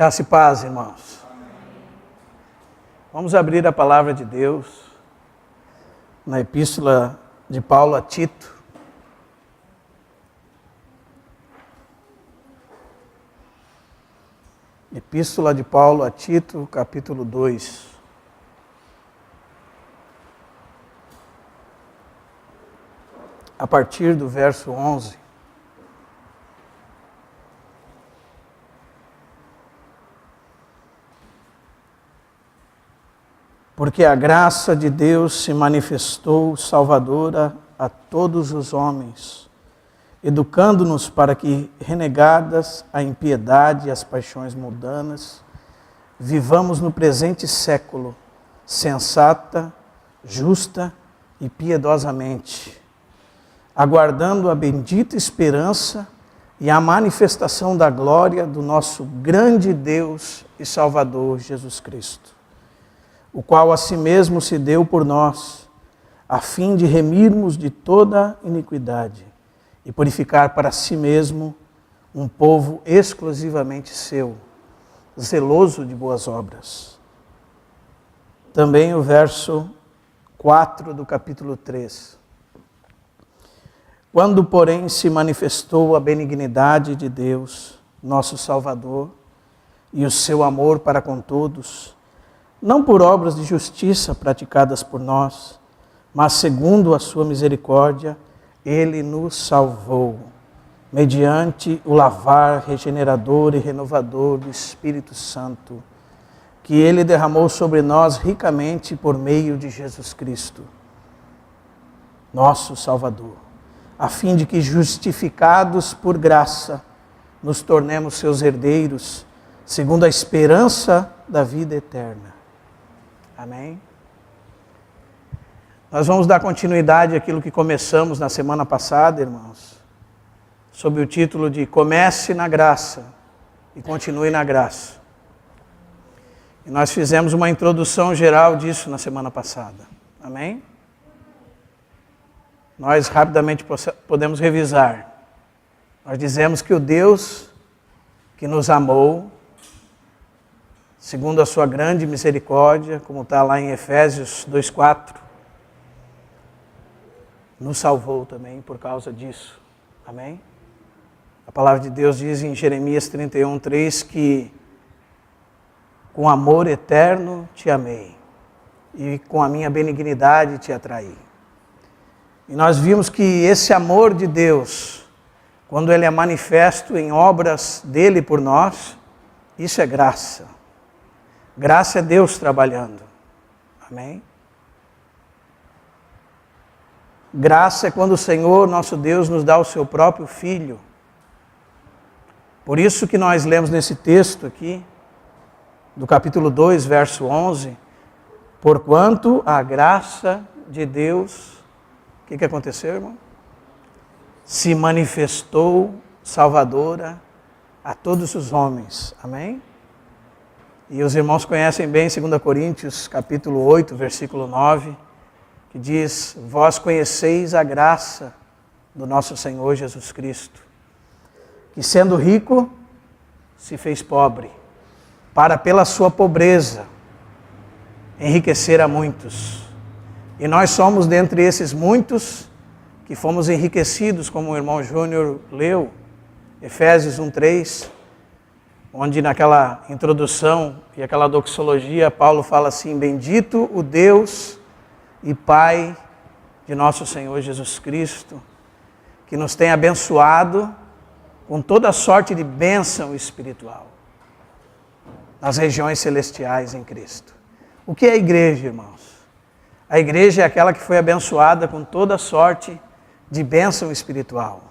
Graça e paz, irmãos. Vamos abrir a palavra de Deus na epístola de Paulo a Tito. Epístola de Paulo a Tito, capítulo 2. A partir do verso 11. Porque a graça de Deus se manifestou salvadora a todos os homens, educando-nos para que, renegadas a impiedade e as paixões mundanas, vivamos no presente século, sensata, justa e piedosamente, aguardando a bendita esperança e a manifestação da glória do nosso grande Deus e Salvador Jesus Cristo, o qual a si mesmo se deu por nós, a fim de remirmos de toda iniquidade e purificar para si mesmo um povo exclusivamente seu, zeloso de boas obras. Também o verso 4 do capítulo 3. Quando, porém, se manifestou a benignidade de Deus, nosso Salvador, e o seu amor para com todos, não por obras de justiça praticadas por nós, mas segundo a sua misericórdia, Ele nos salvou, mediante o lavar regenerador e renovador do Espírito Santo, que Ele derramou sobre nós ricamente por meio de Jesus Cristo, nosso Salvador, a fim de que, justificados por graça, nos tornemos seus herdeiros, segundo a esperança da vida eterna. Amém? Nós vamos dar continuidade àquilo que começamos na semana passada, irmãos, sob o título de Comece na Graça e Continue na Graça. E nós fizemos uma introdução geral disso na semana passada. Amém? Nós rapidamente podemos revisar. Nós dizemos que o Deus que nos amou, segundo a sua grande misericórdia, como está lá em Efésios 2,4, nos salvou também por causa disso. Amém? A palavra de Deus diz em Jeremias 31:3 que com amor eterno te amei e com a minha benignidade te atraí. E nós vimos que esse amor de Deus, quando ele é manifesto em obras dele por nós, isso é graça. Graça é Deus trabalhando. Amém? Graça é quando o Senhor, nosso Deus, nos dá o seu próprio Filho. Por isso que nós lemos nesse texto aqui, do capítulo 2, verso 11, porquanto a graça de Deus, o que aconteceu, irmão? Se manifestou salvadora a todos os homens. Amém? E os irmãos conhecem bem 2 Coríntios, capítulo 8, versículo 9, que diz, vós conheceis a graça do nosso Senhor Jesus Cristo, que sendo rico, se fez pobre, para pela sua pobreza enriquecer a muitos. E nós somos dentre esses muitos que fomos enriquecidos, como o irmão Júnior leu, Efésios 1:3, onde naquela introdução e aquela doxologia, Paulo fala assim, bendito o Deus e Pai de nosso Senhor Jesus Cristo, que nos tem abençoado com toda sorte de bênção espiritual nas regiões celestiais em Cristo. O que é a igreja, irmãos? A igreja é aquela que foi abençoada com toda sorte de bênção espiritual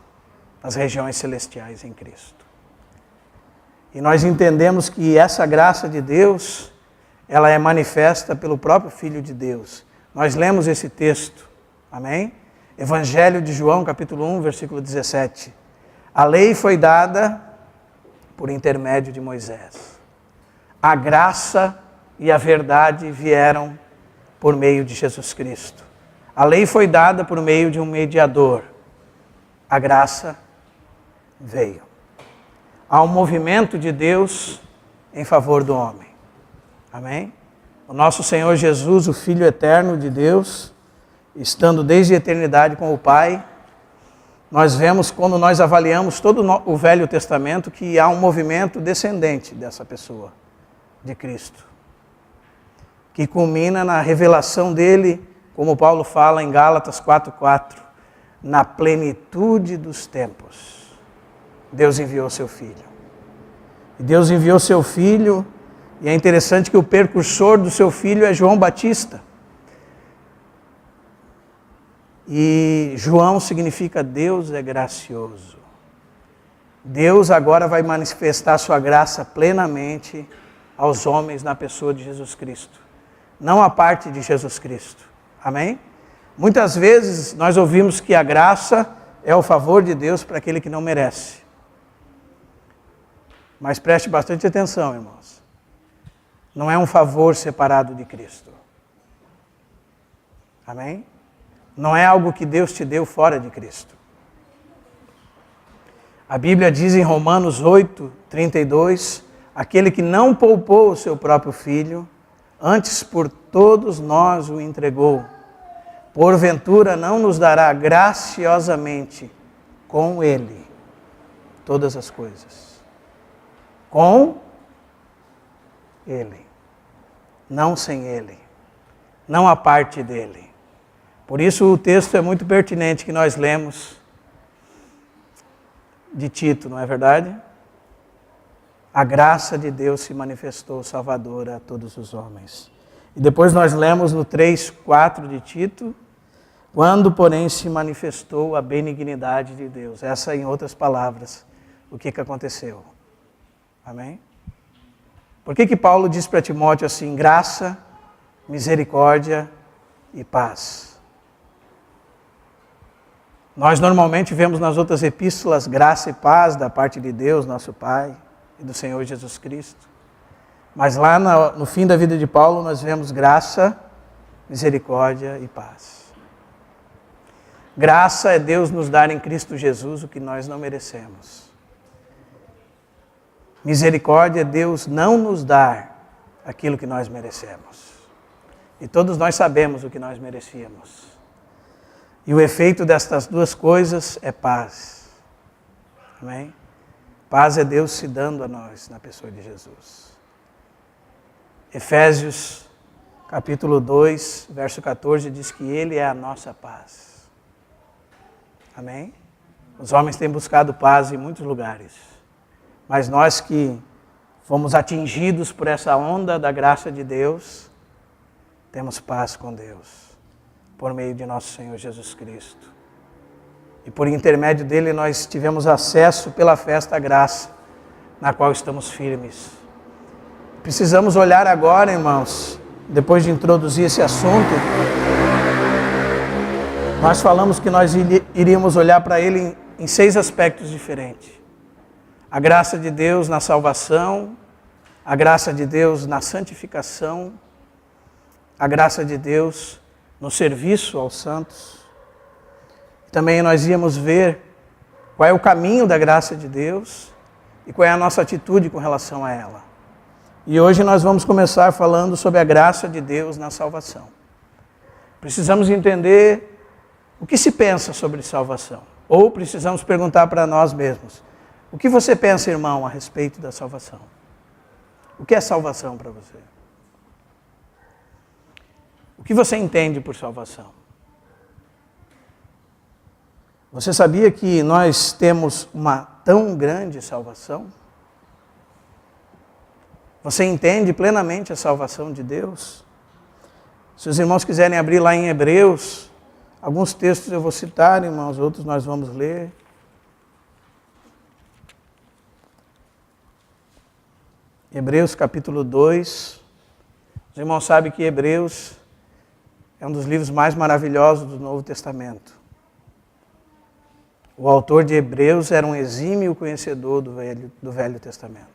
nas regiões celestiais em Cristo. E nós entendemos que essa graça de Deus, ela é manifesta pelo próprio Filho de Deus. Nós lemos esse texto, amém? Evangelho de João, capítulo 1, versículo 17. A lei foi dada por intermédio de Moisés. A graça e a verdade vieram por meio de Jesus Cristo. A lei foi dada por meio de um mediador. A graça veio. Há um movimento de Deus em favor do homem. Amém? O nosso Senhor Jesus, o Filho eterno de Deus, estando desde a eternidade com o Pai, nós vemos, quando nós avaliamos todo o Velho Testamento, que há um movimento descendente dessa pessoa, de Cristo, que culmina na revelação dele, como Paulo fala em Gálatas 4:4, na plenitude dos tempos. Deus enviou seu Filho. E Deus enviou seu Filho, e é interessante que o precursor do seu Filho é João Batista. E João significa Deus é gracioso. Deus agora vai manifestar sua graça plenamente aos homens na pessoa de Jesus Cristo. Não a parte de Jesus Cristo. Amém? Muitas vezes nós ouvimos que a graça é o favor de Deus para aquele que não merece. Mas preste bastante atenção, irmãos. Não é um favor separado de Cristo. Amém? Não é algo que Deus te deu fora de Cristo. A Bíblia diz em Romanos 8:32, aquele que não poupou o seu próprio Filho, antes por todos nós o entregou, porventura não nos dará graciosamente com Ele todas as coisas. Com Ele, não sem Ele, não a parte dEle. Por isso o texto é muito pertinente que nós lemos de Tito, não é verdade? A graça de Deus se manifestou salvadora a todos os homens. E depois nós lemos no 3:4 de Tito, quando porém se manifestou a benignidade de Deus. Essa, em outras palavras, o que aconteceu? Amém? Por que Paulo diz para Timóteo assim, graça, misericórdia e paz? Nós normalmente vemos nas outras epístolas graça e paz da parte de Deus, nosso Pai, e do Senhor Jesus Cristo. Mas lá no fim da vida de Paulo nós vemos graça, misericórdia e paz. Graça é Deus nos dar em Cristo Jesus o que nós não merecemos. Misericórdia é Deus não nos dar aquilo que nós merecemos. E todos nós sabemos o que nós merecíamos. E o efeito destas duas coisas é paz. Amém? Paz é Deus se dando a nós na pessoa de Jesus. Efésios capítulo 2, verso 14 diz que Ele é a nossa paz. Amém? Os homens têm buscado paz em muitos lugares. Mas nós que fomos atingidos por essa onda da graça de Deus, temos paz com Deus, por meio de nosso Senhor Jesus Cristo. E por intermédio dele nós tivemos acesso pela fé a esta graça, na qual estamos firmes. Precisamos olhar agora, irmãos, depois de introduzir esse assunto, nós falamos que nós iríamos olhar para ele em 6 aspectos diferentes. A graça de Deus na salvação, a graça de Deus na santificação, a graça de Deus no serviço aos santos. Também nós íamos ver qual é o caminho da graça de Deus e qual é a nossa atitude com relação a ela. E hoje nós vamos começar falando sobre a graça de Deus na salvação. Precisamos entender o que se pensa sobre salvação. Ou precisamos perguntar para nós mesmos, o que você pensa, irmão, a respeito da salvação? O que é salvação para você? O que você entende por salvação? Você sabia que nós temos uma tão grande salvação? Você entende plenamente a salvação de Deus? Se os irmãos quiserem abrir lá em Hebreus, alguns textos eu vou citar, irmãos, outros nós vamos ler. Hebreus capítulo 2. Os irmãos sabem que Hebreus é um dos livros mais maravilhosos do Novo Testamento. O autor de Hebreus era um exímio conhecedor do Velho Testamento.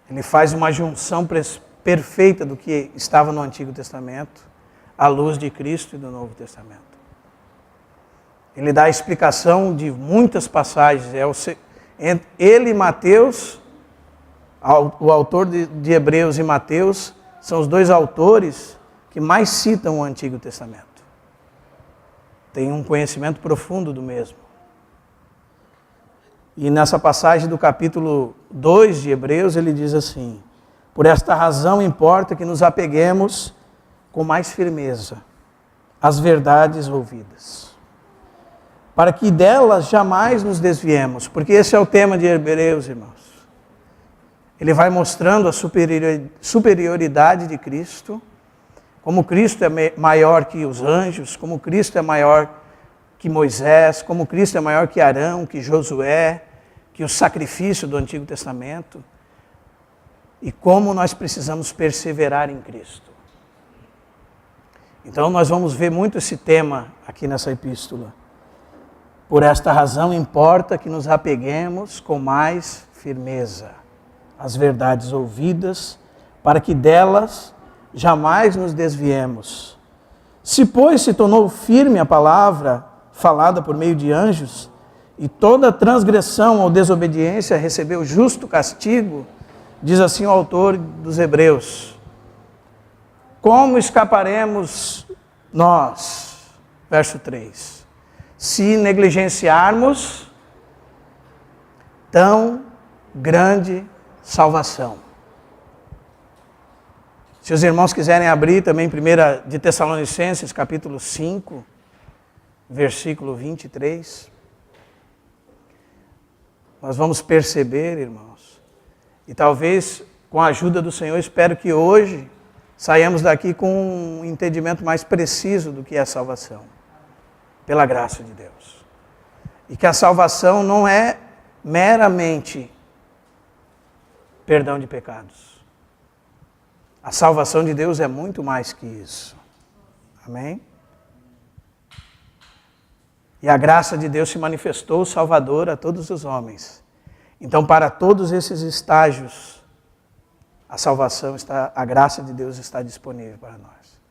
Ele faz uma junção perfeita do que estava no Antigo Testamento, à luz de Cristo e do Novo Testamento. Ele dá a explicação de muitas passagens. Ele e Mateus O autor de Hebreus e Mateus são os dois autores que mais citam o Antigo Testamento. Tem um conhecimento profundo do mesmo. E nessa passagem do capítulo 2 de Hebreus, ele diz assim: por esta razão importa que nos apeguemos com mais firmeza às verdades ouvidas, para que delas jamais nos desviemos, porque esse é o tema de Hebreus, irmãos. Ele vai mostrando a superioridade de Cristo, como Cristo é maior que os anjos, como Cristo é maior que Moisés, como Cristo é maior que Arão, que Josué, que o sacrifício do Antigo Testamento, e como nós precisamos perseverar em Cristo. Então nós vamos ver muito esse tema aqui nessa epístola. Por esta razão importa que nos apeguemos com mais firmeza às verdades ouvidas, para que delas jamais nos desviemos. Se, pois, se tornou firme a palavra falada por meio de anjos, e toda transgressão ou desobediência recebeu justo castigo, diz assim o autor dos Hebreus: como escaparemos nós, verso 3, se negligenciarmos tão grande salvação? Se os irmãos quiserem abrir também 1 de Tessalonicenses, capítulo 5, versículo 23, nós vamos perceber, irmãos, e talvez com a ajuda do Senhor, espero que hoje saiamos daqui com um entendimento mais preciso do que é a salvação, pela graça de Deus. E que a salvação não é meramente perdão de pecados. A salvação de Deus é muito mais que isso. Amém? E a graça de Deus se manifestou salvadora a todos os homens. Então, para todos esses estágios, a salvação está, a graça de Deus está disponível para nós.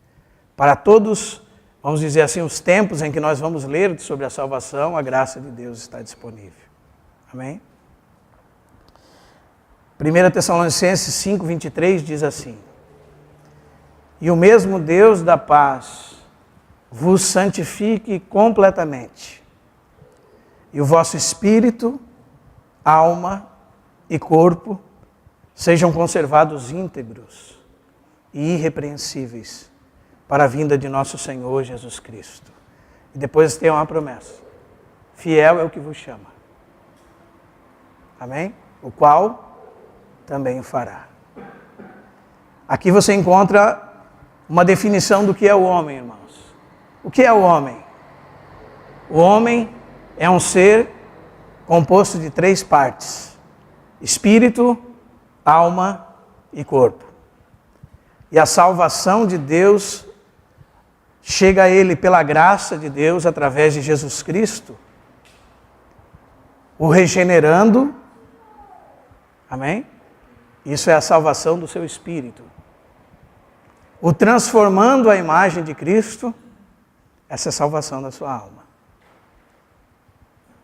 Para todos, vamos dizer assim, os tempos em que nós vamos ler sobre a salvação, a graça de Deus está disponível. Amém? 1 Tessalonicenses 5, 23 diz assim: e o mesmo Deus da paz vos santifique completamente, e o vosso espírito, alma e corpo sejam conservados íntegros e irrepreensíveis para a vinda de nosso Senhor Jesus Cristo. E depois tem uma promessa: fiel é o que vos chama. Amém? O qual também o fará. Aqui você encontra uma definição do que é o homem, irmãos. O que é o homem? O homem é um ser composto de 3 partes: espírito, alma e corpo. E a salvação de Deus chega a ele pela graça de Deus, através de Jesus Cristo, o regenerando. Amém? Isso é a salvação do seu espírito. O transformando à imagem de Cristo. Essa é a salvação da sua alma.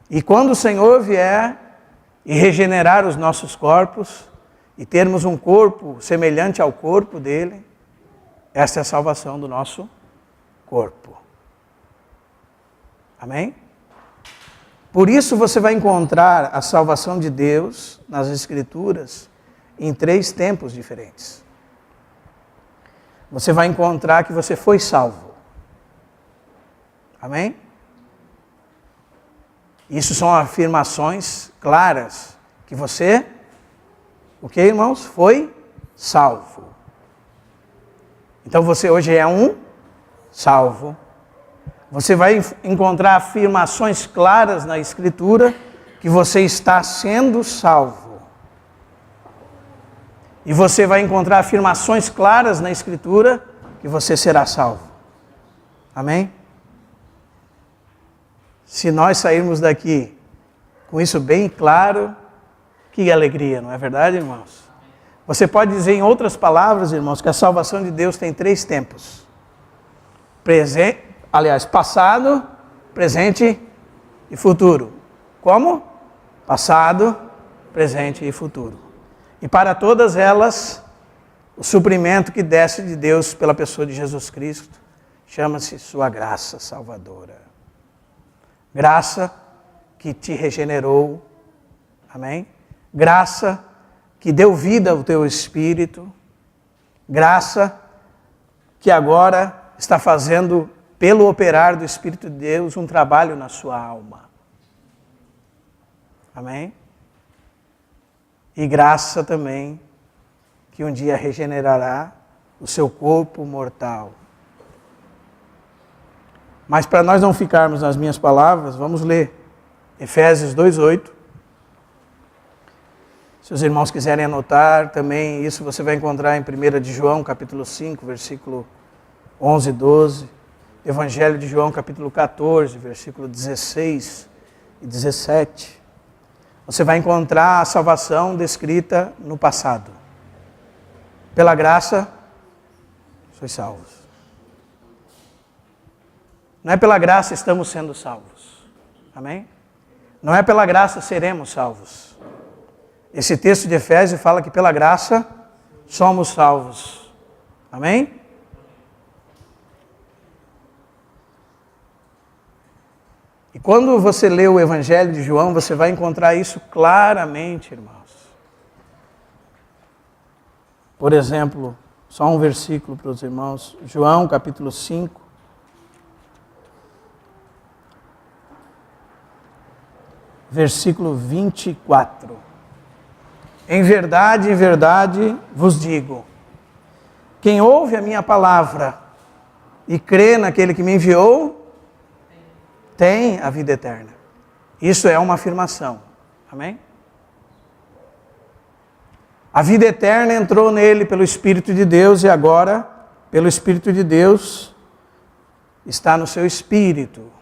E quando o Senhor vier e regenerar os nossos corpos, e termos um corpo semelhante ao corpo dele, essa é a salvação do nosso corpo. Amém? Por isso você vai encontrar a salvação de Deus nas Escrituras em 3 tempos diferentes. Você vai encontrar que você foi salvo. Amém? Isso são afirmações claras que você, o que, irmãos? Foi salvo. Então você hoje é um salvo. Você vai encontrar afirmações claras na Escritura que você está sendo salvo. E você vai encontrar afirmações claras na Escritura que você será salvo. Amém? Se nós sairmos daqui com isso bem claro, que alegria, não é verdade, irmãos? Você pode dizer em outras palavras, irmãos, que a salvação de Deus tem 3 tempos. Passado, presente e futuro. Como? Passado, presente e futuro. E para todas elas, o suprimento que desce de Deus pela pessoa de Jesus Cristo chama-se sua graça salvadora. Graça que te regenerou, amém? Graça que deu vida ao teu espírito, graça que agora está fazendo, pelo operar do Espírito de Deus, um trabalho na sua alma. Amém? E graça também que um dia regenerará o seu corpo mortal. Mas para nós não ficarmos nas minhas palavras, vamos ler Efésios 2:8. Se os irmãos quiserem anotar também, isso você vai encontrar em 1 de João, capítulo 5, versículo 11 e 12. Evangelho de João, capítulo 14, versículo 16 e 17. Você vai encontrar a salvação descrita no passado. Pela graça, sois salvos. Não é pela graça estamos sendo salvos. Amém? Não é pela graça seremos salvos. Esse texto de Efésios fala que pela graça somos salvos. Amém? E quando você lê o Evangelho de João, você vai encontrar isso claramente, irmãos. Por exemplo, só um versículo para os irmãos. João, capítulo 5. Versículo 24. Em verdade vos digo, quem ouve a minha palavra e crê naquele que me enviou, tem a vida eterna. Isso é uma afirmação. Amém? A vida eterna entrou nele pelo Espírito de Deus e agora, pelo Espírito de Deus, está no seu espírito.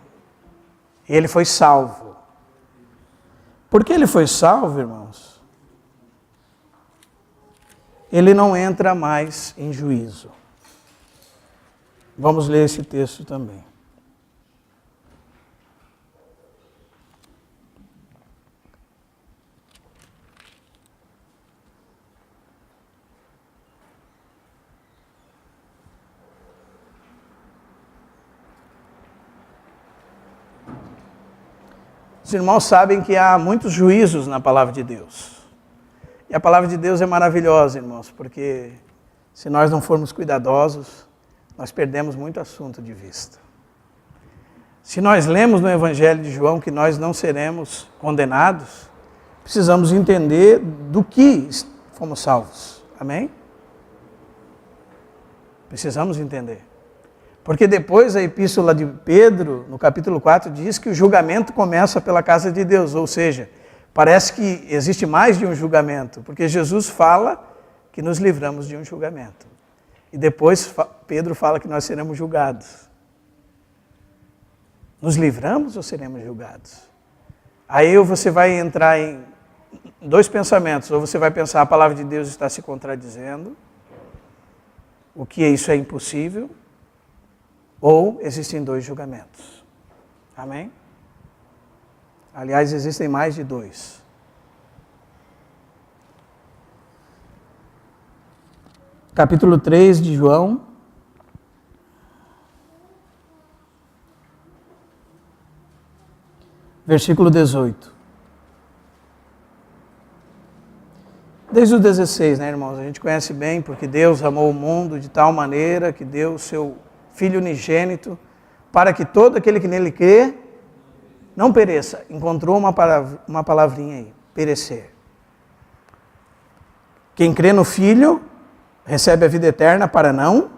E ele foi salvo. Por que ele foi salvo, irmãos? Ele não entra mais em juízo. Vamos ler esse texto também. Os irmãos sabem que há muitos juízos na palavra de Deus. E a palavra de Deus é maravilhosa, irmãos, porque se nós não formos cuidadosos, nós perdemos muito assunto de vista. Se nós lemos no Evangelho de João que nós não seremos condenados, precisamos entender do que fomos salvos. Amém? Precisamos entender. Porque depois a epístola de Pedro, no capítulo 4, diz que o julgamento começa pela casa de Deus. Ou seja, parece que existe mais de um julgamento, porque Jesus fala que nos livramos de um julgamento. E depois Pedro fala que nós seremos julgados. Nos livramos ou seremos julgados? Aí você vai entrar em dois pensamentos. Ou você vai pensar, a palavra de Deus está se contradizendo, o que isso é impossível, ou existem dois julgamentos. Amém? Aliás, existem mais de dois. Capítulo 3 de João. Versículo 18. Desde o 16, né, irmãos? A gente conhece bem, porque Deus amou o mundo de tal maneira que deu o seu Filho unigênito, para que todo aquele que nele crê não pereça. Encontrou uma palavrinha aí, perecer. Quem crê no Filho recebe a vida eterna para não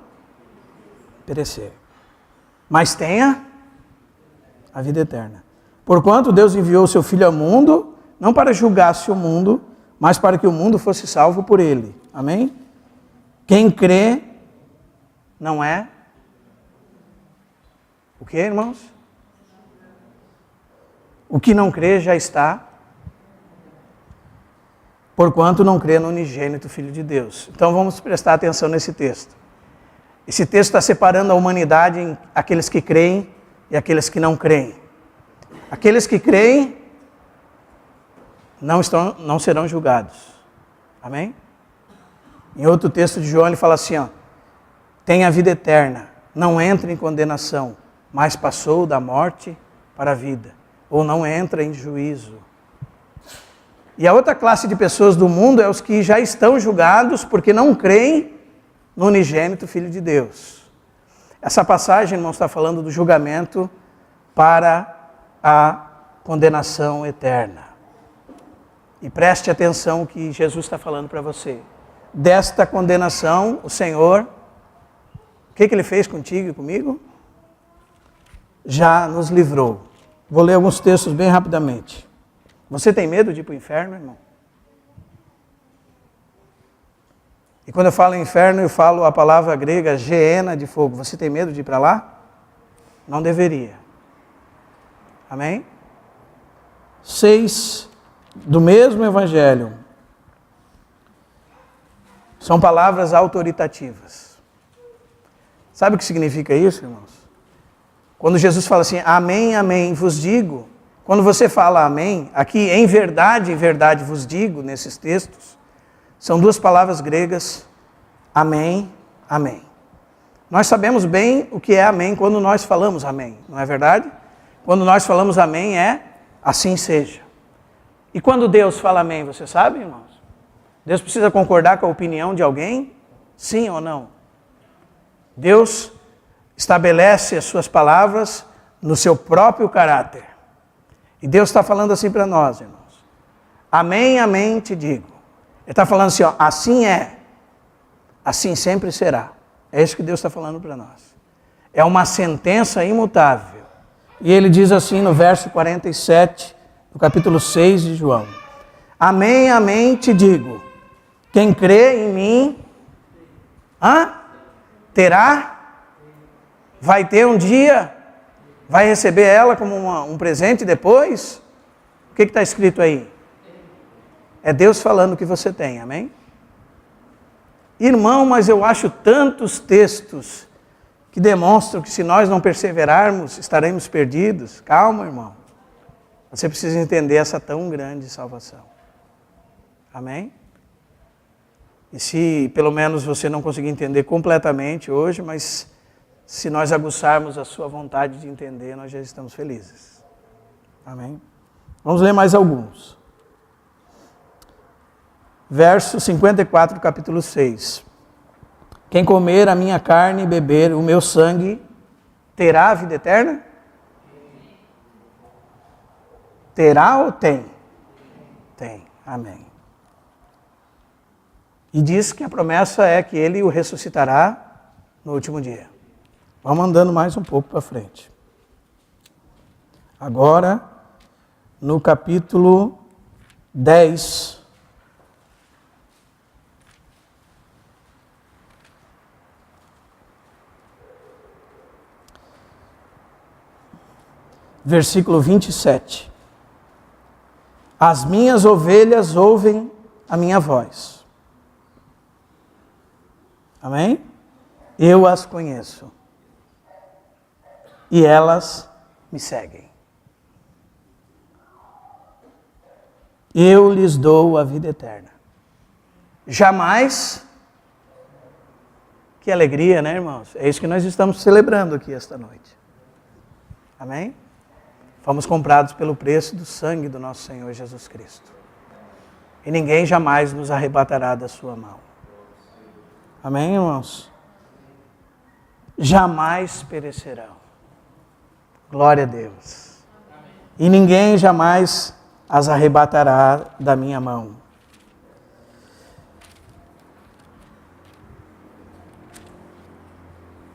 perecer, mas tenha a vida eterna. Porquanto Deus enviou o seu Filho ao mundo, não para julgar-se o mundo, mas para que o mundo fosse salvo por ele. Amém? Quem crê não é o que, irmãos? O que não crê já está, porquanto não crê no unigênito Filho de Deus. Então vamos prestar atenção nesse texto. Esse texto está separando a humanidade em aqueles que creem e aqueles que não creem. Aqueles que creem não serão julgados. Amém? Em outro texto de João ele fala assim, ó, tem a vida eterna, não entra em condenação, mas passou da morte para a vida, ou não entra em juízo. E a outra classe de pessoas do mundo é os que já estão julgados porque não creem no unigênito Filho de Deus. Essa passagem, irmão, está falando do julgamento para a condenação eterna. E preste atenção o que Jesus está falando para você. Desta condenação, o Senhor, o que Ele fez contigo e comigo? Já nos livrou. Vou ler alguns textos bem rapidamente. Você tem medo de ir para o inferno, irmão? E quando eu falo inferno, eu falo a palavra grega geena de fogo. Você tem medo de ir para lá? Não deveria. Amém? 6 do mesmo evangelho. São palavras autoritativas. Sabe o que significa isso, irmãos? Quando Jesus fala assim, amém, amém, vos digo. Quando você fala amém, aqui em verdade vos digo, nesses textos, são duas palavras gregas, amém, amém. Nós sabemos bem o que é amém quando nós falamos amém, não é verdade? Quando nós falamos amém é assim seja. E quando Deus fala amém, você sabe, irmãos? Deus precisa concordar com a opinião de alguém? Sim ou não? Deus estabelece as suas palavras no seu próprio caráter. E Deus está falando assim para nós, irmãos. Amém, amém, te digo. Ele está falando assim, ó, assim é, assim sempre será. É isso que Deus está falando para nós. É uma sentença imutável. E ele diz assim no verso 47, do capítulo 6 de João. Amém, amém, te digo. Quem crê em mim, terá, vai ter um dia, vai receber ela como um presente depois. O que está escrito aí? É Deus falando que você tem, amém? Irmão, mas eu acho tantos textos que demonstram que se nós não perseverarmos, estaremos perdidos. Calma, irmão. Você precisa entender essa tão grande salvação. Amém? E se pelo menos você não conseguir entender completamente hoje, mas se nós aguçarmos a sua vontade de entender, nós já estamos felizes. Amém? Vamos ler mais alguns. Verso 54 do capítulo 6. Quem comer a minha carne e beber o meu sangue, terá a vida eterna? Terá ou tem? Tem. Amém. E diz que a promessa é que ele o ressuscitará no último dia. Vamos andando mais um pouco para frente. Agora, no capítulo 10. Versículo 27. As minhas ovelhas ouvem a minha voz. Amém? Eu as conheço. E elas me seguem. Eu lhes dou a vida eterna. Jamais, que alegria, né, irmãos? É isso que nós estamos celebrando aqui esta noite. Amém? Fomos comprados pelo preço do sangue do nosso Senhor Jesus Cristo. E ninguém jamais nos arrebatará da sua mão. Amém, irmãos? Jamais perecerão. Glória a Deus. E ninguém jamais as arrebatará da minha mão.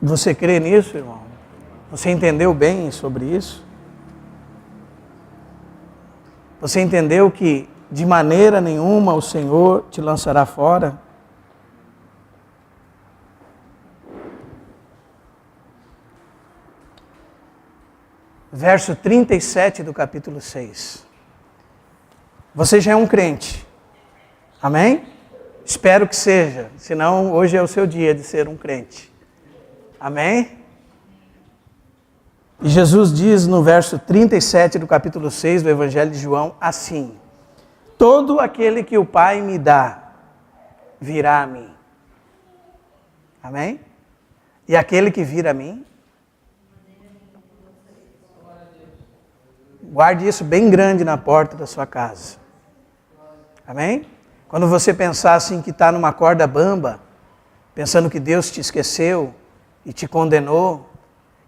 Você crê nisso, irmão? Você entendeu bem sobre isso? Você entendeu que de maneira nenhuma o Senhor te lançará fora? Verso 37 do capítulo 6. Você já é um crente. Amém? Espero que seja. Senão hoje é o seu dia de ser um crente. Amém? E Jesus diz no verso 37 do capítulo 6 do Evangelho de João assim: todo aquele que o Pai me dá, virá a mim. Amém? E aquele que vir a mim, guarde isso bem grande na porta da sua casa. Amém? Quando você pensar assim que está numa corda bamba, pensando que Deus te esqueceu e te condenou,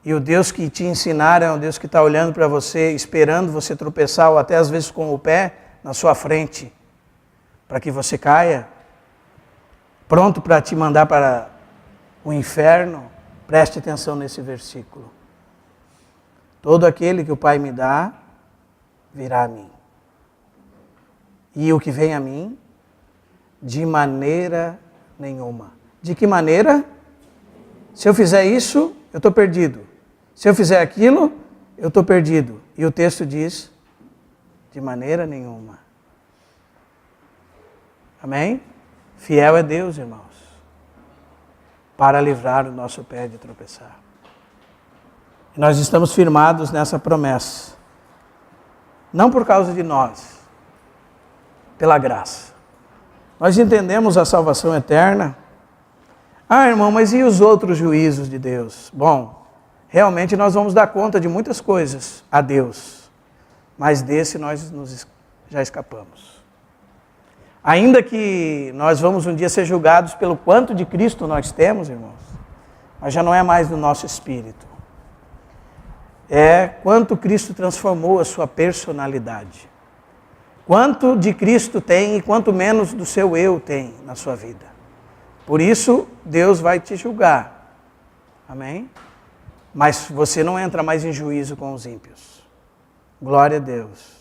e o Deus que te ensinaram é um Deus que está olhando para você, esperando você tropeçar, ou até às vezes com o pé na sua frente, para que você caia, pronto para te mandar para o inferno, preste atenção nesse versículo. Todo aquele que o Pai me dá, virá a mim. E o que vem a mim, de maneira nenhuma. De que maneira? Se eu fizer isso, eu estou perdido. Se eu fizer aquilo, eu estou perdido. E o texto diz, de maneira nenhuma. Amém? Fiel é Deus, irmãos, para livrar o nosso pé de tropeçar. E nós estamos firmados nessa promessa. Não por causa de nós, pela graça. Nós entendemos a salvação eterna. Ah, irmão, mas e os outros juízos de Deus? Bom, realmente nós vamos dar conta de muitas coisas a Deus, mas desse nós já escapamos. Ainda que nós vamos um dia ser julgados pelo quanto de Cristo nós temos, irmãos, mas já não é mais no nosso espírito. É quanto Cristo transformou a sua personalidade. Quanto de Cristo tem e quanto menos do seu eu tem na sua vida. Por isso, Deus vai te julgar. Amém? Mas você não entra mais em juízo com os ímpios. Glória a Deus.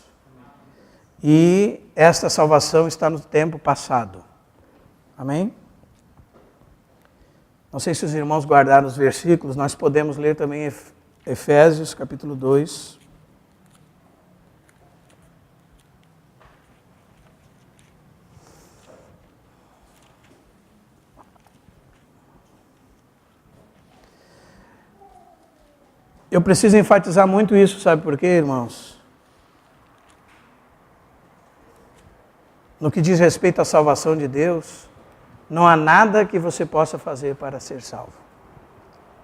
E esta salvação está no tempo passado. Amém? Não sei se os irmãos guardaram os versículos, nós podemos ler também Efésios capítulo 2. Eu preciso enfatizar muito isso, sabe por quê, irmãos? No que diz respeito à salvação de Deus, não há nada que você possa fazer para ser salvo.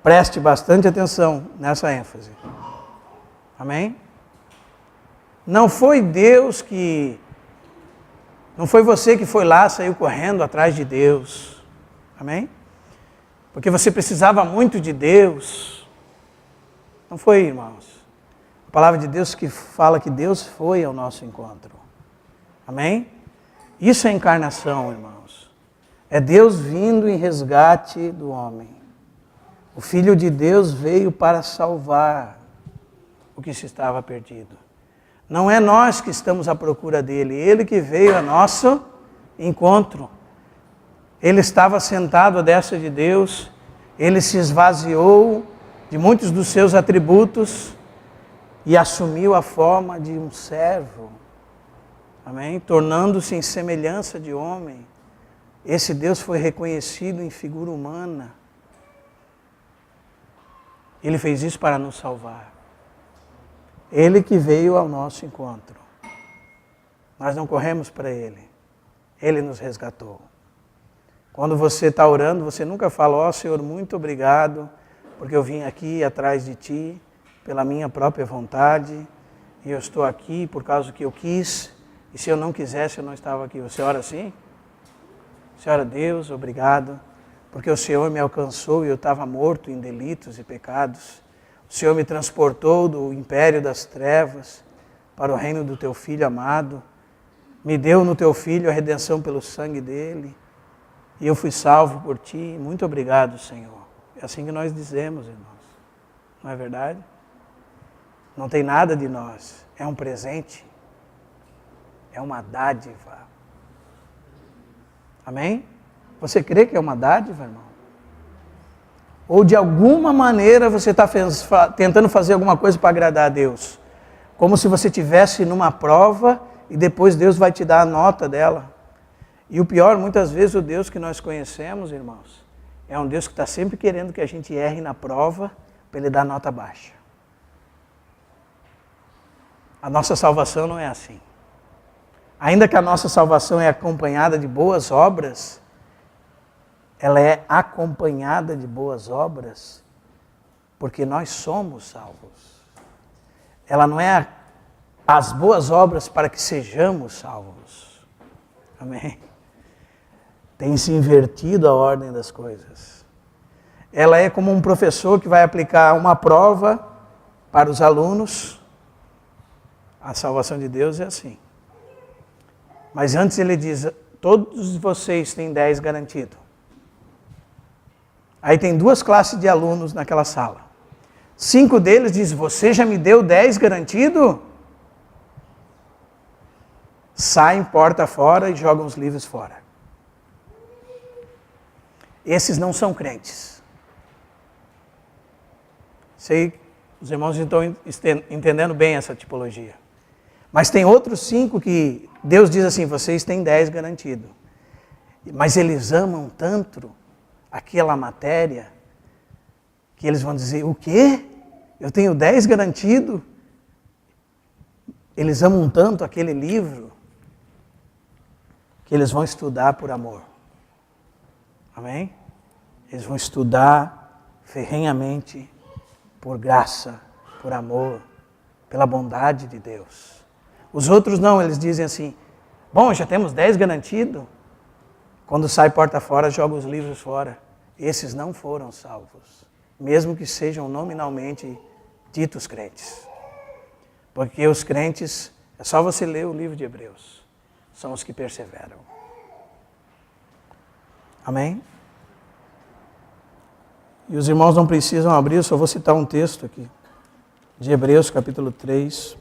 Preste bastante atenção nessa ênfase. Amém? Não foi Deus que... Não foi você que foi lá, saiu correndo atrás de Deus. Amém? Porque você precisava muito de Deus. Não foi, irmãos. A palavra de Deus que fala que Deus foi ao nosso encontro. Amém? Isso é encarnação, irmãos. É Deus vindo em resgate do homem. O Filho de Deus veio para salvar o que se estava perdido. Não é nós que estamos à procura dele, ele que veio a nosso encontro. Ele estava sentado à destra de Deus, ele se esvaziou de muitos dos seus atributos e assumiu a forma de um servo. Amém? Tornando-se em semelhança de homem. Esse Deus foi reconhecido em figura humana. Ele fez isso para nos salvar. Ele que veio ao nosso encontro. Nós não corremos para Ele. Ele nos resgatou. Quando você está orando, você nunca fala, ó Senhor, muito obrigado, porque eu vim aqui atrás de Ti, pela minha própria vontade, e eu estou aqui por causa que eu quis, e se eu não quisesse, eu não estava aqui. Você ora assim? Você ora, Deus, obrigado, porque o Senhor me alcançou e eu estava morto em delitos e pecados. O Senhor me transportou do império das trevas para o reino do Teu Filho amado. Me deu no Teu Filho a redenção pelo sangue dEle. E eu fui salvo por Ti. Muito obrigado, Senhor. É assim que nós dizemos, irmãos. Não é verdade? Não tem nada de nós. É um presente. É uma dádiva. Amém? Você crê que é uma dádiva, irmão? Ou de alguma maneira você está tentando fazer alguma coisa para agradar a Deus? Como se você estivesse numa prova e depois Deus vai te dar a nota dela. E o pior, muitas vezes, o Deus que nós conhecemos, irmãos, é um Deus que está sempre querendo que a gente erre na prova para Ele dar nota baixa. A nossa salvação não é assim. Ainda que a nossa salvação é acompanhada de boas obras, ela é acompanhada de boas obras, porque nós somos salvos. Ela não é as boas obras para que sejamos salvos. Amém? Tem se invertido a ordem das coisas. Ela é como um professor que vai aplicar uma prova para os alunos. A salvação de Deus é assim. Mas antes ele diz, todos vocês têm 10 garantido. Aí tem 2 classes de alunos naquela sala. 5 deles dizem, você já me deu 10 garantido? Saem porta fora e jogam os livros fora. Esses não são crentes. Sei, os irmãos estão entendendo bem essa tipologia. Mas tem outros 5 que Deus diz assim, vocês têm 10 garantido. Mas eles amam tanto aquela matéria, que eles vão dizer, o quê? Eu tenho 10 garantido? Eles amam tanto aquele livro, que eles vão estudar por amor. Amém? Eles vão estudar ferrenhamente, por graça, por amor, pela bondade de Deus. Os outros não, eles dizem assim, bom, já temos 10 garantido. Quando sai porta fora, joga os livros fora. Esses não foram salvos, mesmo que sejam nominalmente ditos crentes. Porque os crentes, é só você ler o livro de Hebreus, são os que perseveram. Amém? E os irmãos não precisam abrir, eu só vou citar um texto aqui, de Hebreus capítulo 3.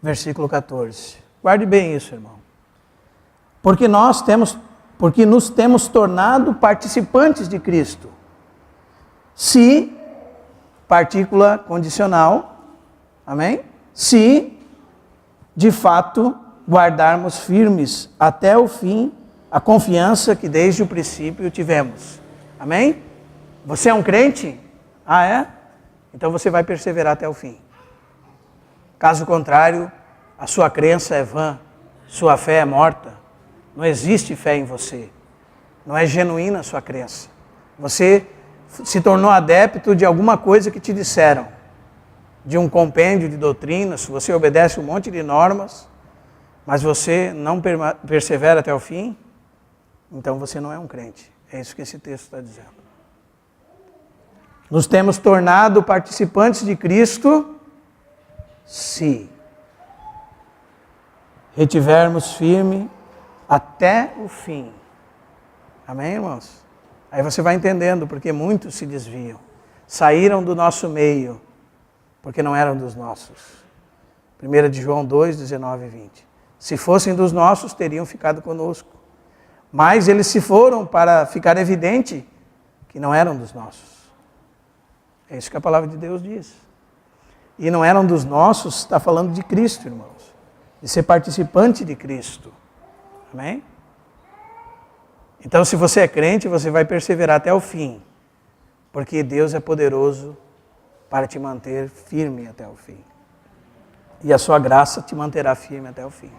Versículo 14. Guarde bem isso, irmão. Porque nos temos tornado participantes de Cristo. Se, partícula condicional, amém? Se, de fato, guardarmos firmes até o fim a confiança que desde o princípio tivemos. Amém? Você é um crente? Ah, é? Então você vai perseverar até o fim. Caso contrário, a sua crença é vã, sua fé é morta. Não existe fé em você. Não é genuína a sua crença. Você se tornou adepto de alguma coisa que te disseram. De um compêndio de doutrinas, você obedece um monte de normas, mas você não persevera até o fim, então você não é um crente. É isso que esse texto está dizendo. Nos temos tornado participantes de Cristo, se retivermos firme até o fim. Amém, irmãos? Aí você vai entendendo porque muitos se desviam. Saíram do nosso meio, porque não eram dos nossos. 1 de João 2, 19 e 20. Se fossem dos nossos, teriam ficado conosco. Mas eles se foram para ficar evidente que não eram dos nossos. É isso que a palavra de Deus diz. E não eram dos nossos, está falando de Cristo, irmãos. De ser participante de Cristo. Amém? Então, se você é crente, você vai perseverar até o fim. Porque Deus é poderoso para te manter firme até o fim. E a sua graça te manterá firme até o fim.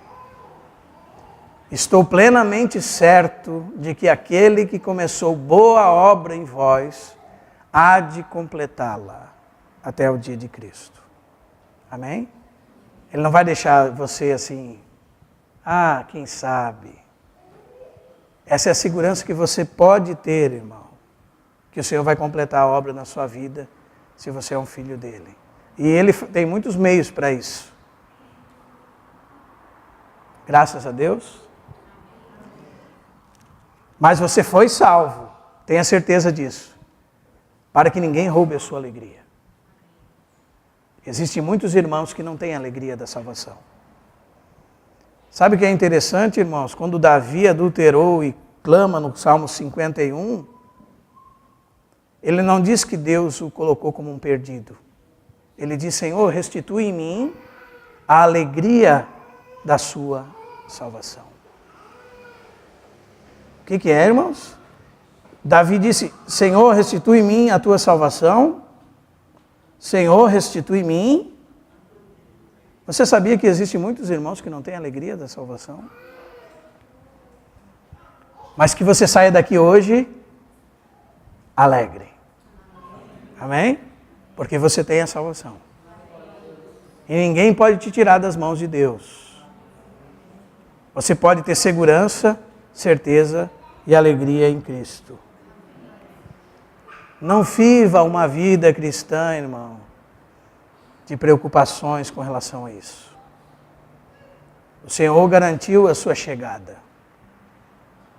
Estou plenamente certo de que aquele que começou boa obra em vós, há de completá-la até o dia de Cristo. Amém? Ele não vai deixar você assim, quem sabe. Essa é a segurança que você pode ter, irmão. Que o Senhor vai completar a obra na sua vida, se você é um filho dele. E ele tem muitos meios para isso. Graças a Deus. Mas você foi salvo, tenha certeza disso, para que ninguém roube a sua alegria. Existem muitos irmãos que não têm a alegria da salvação. Sabe o que é interessante, irmãos? Quando Davi adulterou e clama no Salmo 51, ele não diz que Deus o colocou como um perdido. Ele diz, Senhor, restitui em mim a alegria da sua salvação. O que é, irmãos? Davi disse, Senhor, restitui em mim a tua salvação. Senhor, restitui em mim Você sabia que existem muitos irmãos que não têm alegria da salvação? Mas que você saia daqui hoje alegre. Amém? Porque você tem a salvação. E ninguém pode te tirar das mãos de Deus. Você pode ter segurança, certeza e alegria em Cristo. Não viva uma vida cristã, irmão, de preocupações com relação a isso. O Senhor garantiu a sua chegada.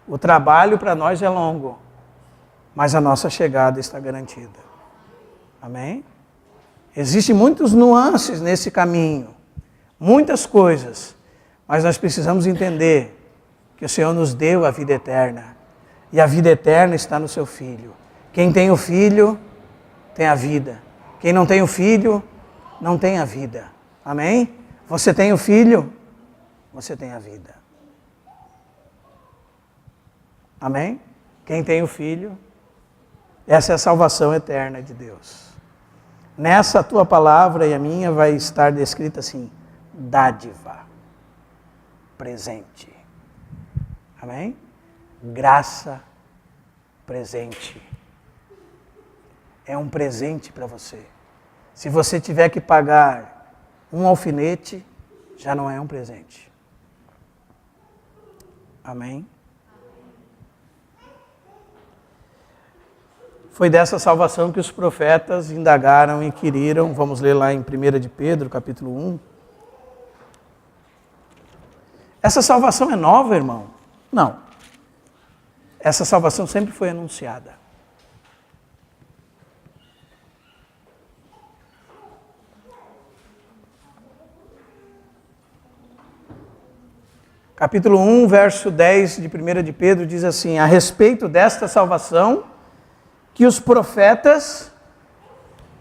O trabalho para nós é longo, mas a nossa chegada está garantida. Amém? Existem muitas nuances nesse caminho, muitas coisas, mas nós precisamos entender que o Senhor nos deu a vida eterna, e a vida eterna está no seu Filho. Quem tem o Filho, tem a vida. Quem não tem o Filho, não tem a vida. Amém? Você tem o Filho, você tem a vida. Amém? Quem tem o Filho, essa é a salvação eterna de Deus. Nessa tua palavra e a minha vai estar descrita assim, dádiva, presente. Amém? Graça presente. É um presente para você. Se você tiver que pagar um alfinete, já não é um presente. Amém? Foi dessa salvação que os profetas indagaram e inquiriram. Vamos ler lá em 1 de Pedro, capítulo 1. Essa salvação é nova, irmão? Não. Essa salvação sempre foi anunciada. Capítulo 1, verso 10 de 1 de Pedro diz assim: a respeito desta salvação, que os profetas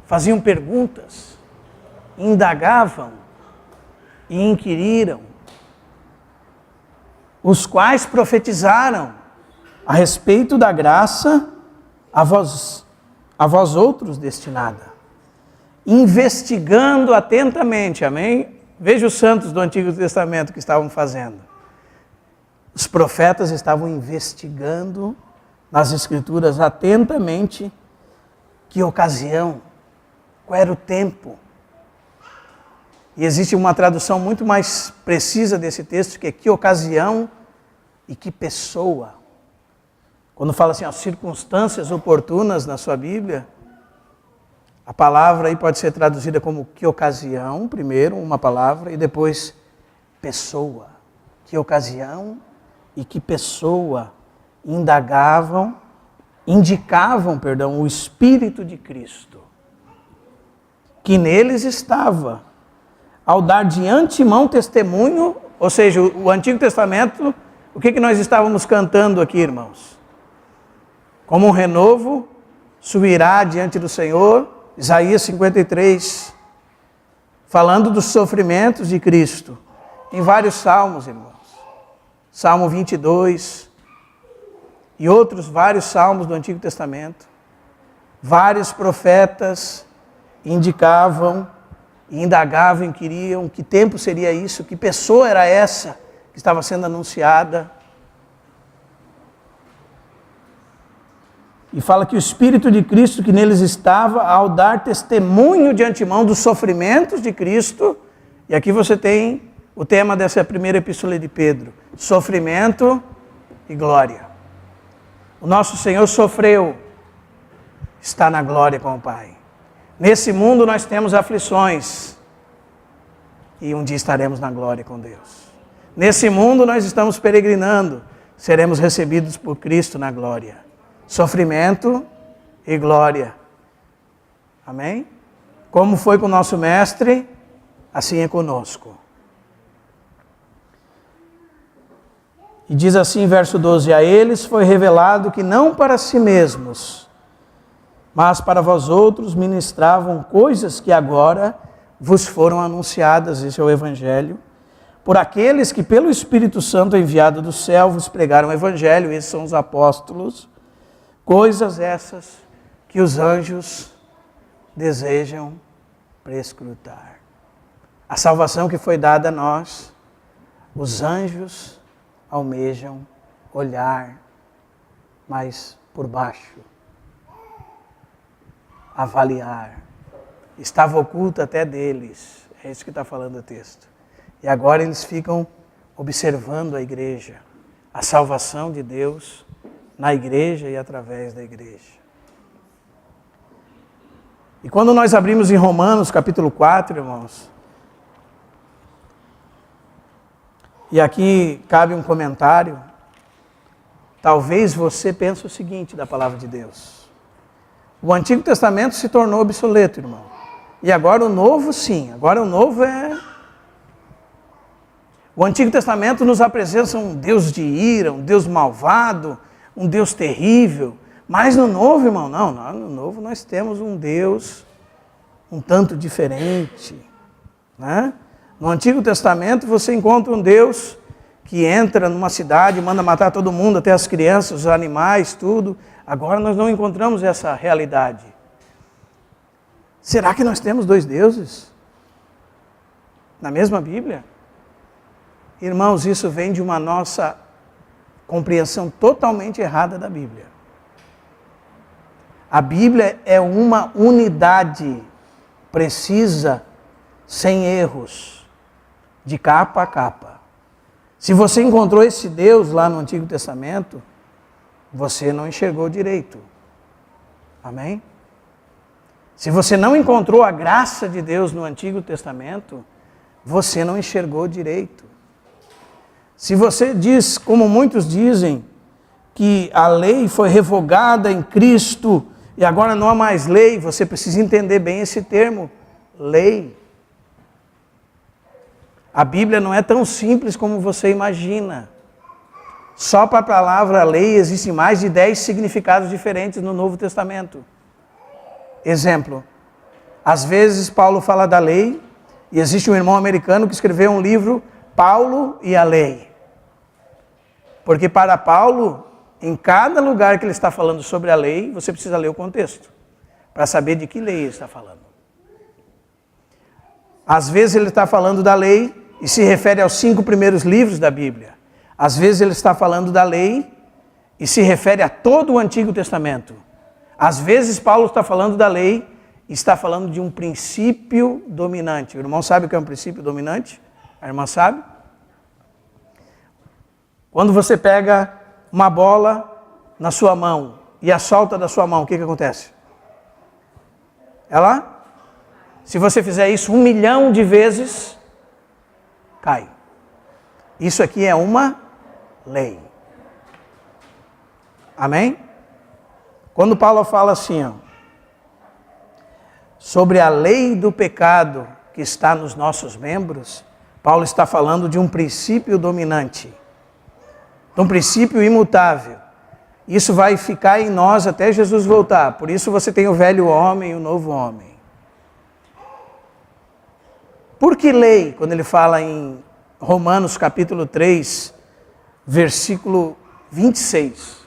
faziam perguntas, indagavam e inquiriram, os quais profetizaram a respeito da graça a vós outros destinada, investigando atentamente, amém? Veja os santos do Antigo Testamento que estavam fazendo. Os profetas estavam investigando nas Escrituras atentamente que ocasião, qual era o tempo. E existe uma tradução muito mais precisa desse texto, que é que ocasião e que pessoa. Quando fala assim, as circunstâncias oportunas na sua Bíblia, a palavra aí pode ser traduzida como que ocasião, primeiro uma palavra, e depois pessoa. Que ocasião e que pessoa indicavam, o Espírito de Cristo, que neles estava, ao dar de antemão testemunho, ou seja, o Antigo Testamento, o que nós estávamos cantando aqui, irmãos? Como um renovo subirá diante do Senhor, Isaías 53, falando dos sofrimentos de Cristo, em vários salmos, irmãos. Salmo 22 e outros vários salmos do Antigo Testamento. Vários profetas indicavam, indagavam, inquiriam que tempo seria isso, que pessoa era essa que estava sendo anunciada. E fala que o Espírito de Cristo que neles estava, ao dar testemunho de antemão dos sofrimentos de Cristo, e aqui você tem o tema dessa primeira epístola de Pedro, sofrimento e glória. O nosso Senhor sofreu, está na glória com o Pai. Nesse mundo nós temos aflições, e um dia estaremos na glória com Deus. Nesse mundo nós estamos peregrinando, seremos recebidos por Cristo na glória. Sofrimento e glória. Amém? Como foi com o nosso Mestre, assim é conosco. E diz assim, verso 12, a eles foi revelado que não para si mesmos, mas para vós outros ministravam coisas que agora vos foram anunciadas, esse é o Evangelho, por aqueles que pelo Espírito Santo enviado do céu vos pregaram o Evangelho, esses são os apóstolos, coisas essas que os anjos desejam prescrutar. A salvação que foi dada a nós, os anjos almejam olhar mais por baixo, avaliar. Estava oculto até deles. É isso que está falando o texto. E agora eles ficam observando a igreja, a salvação de Deus na igreja e através da igreja. E quando nós abrimos em Romanos capítulo 4, irmãos, e aqui cabe um comentário, talvez você pense o seguinte da palavra de Deus: o Antigo Testamento se tornou obsoleto, irmão, e agora o Novo sim, agora o Novo é... O Antigo Testamento nos apresenta um Deus de ira, um Deus malvado, um Deus terrível. Mas no Novo, irmão, não, no Novo nós temos um Deus um tanto diferente, né? No Antigo Testamento você encontra um Deus que entra numa cidade e manda matar todo mundo, até as crianças, os animais, tudo. Agora nós não encontramos essa realidade. Será que nós temos dois deuses na mesma Bíblia? Irmãos, isso vem de uma nossa compreensão totalmente errada da Bíblia. A Bíblia é uma unidade precisa, sem erros, de capa a capa. Se você encontrou esse Deus lá no Antigo Testamento, você não enxergou direito. Amém? Se você não encontrou a graça de Deus no Antigo Testamento, você não enxergou direito. Se você diz, como muitos dizem, que a lei foi revogada em Cristo e agora não há mais lei, você precisa entender bem esse termo, lei. A Bíblia não é tão simples como você imagina. Só para a palavra lei existem mais de 10 significados diferentes no Novo Testamento. Exemplo, às vezes Paulo fala da lei e existe um irmão americano que escreveu um livro, Paulo e a Lei. Porque para Paulo, em cada lugar que ele está falando sobre a lei, você precisa ler o contexto, para saber de que lei ele está falando. Às vezes ele está falando da lei e se refere aos 5 primeiros livros da Bíblia. Às vezes ele está falando da lei e se refere a todo o Antigo Testamento. Às vezes Paulo está falando da lei e está falando de um princípio dominante. O irmão sabe o que é um princípio dominante? A irmã sabe? Quando você pega uma bola na sua mão e a solta da sua mão, o que acontece? Ela, se você fizer isso 1 milhão de vezes, cai. Isso aqui é uma lei. Amém? Quando Paulo fala assim, sobre a lei do pecado que está nos nossos membros, Paulo está falando de um princípio dominante, de um princípio imutável. Isso vai ficar em nós até Jesus voltar. Por isso você tem o velho homem e o novo homem. Por que lei? Quando ele fala em Romanos capítulo 3, versículo 26.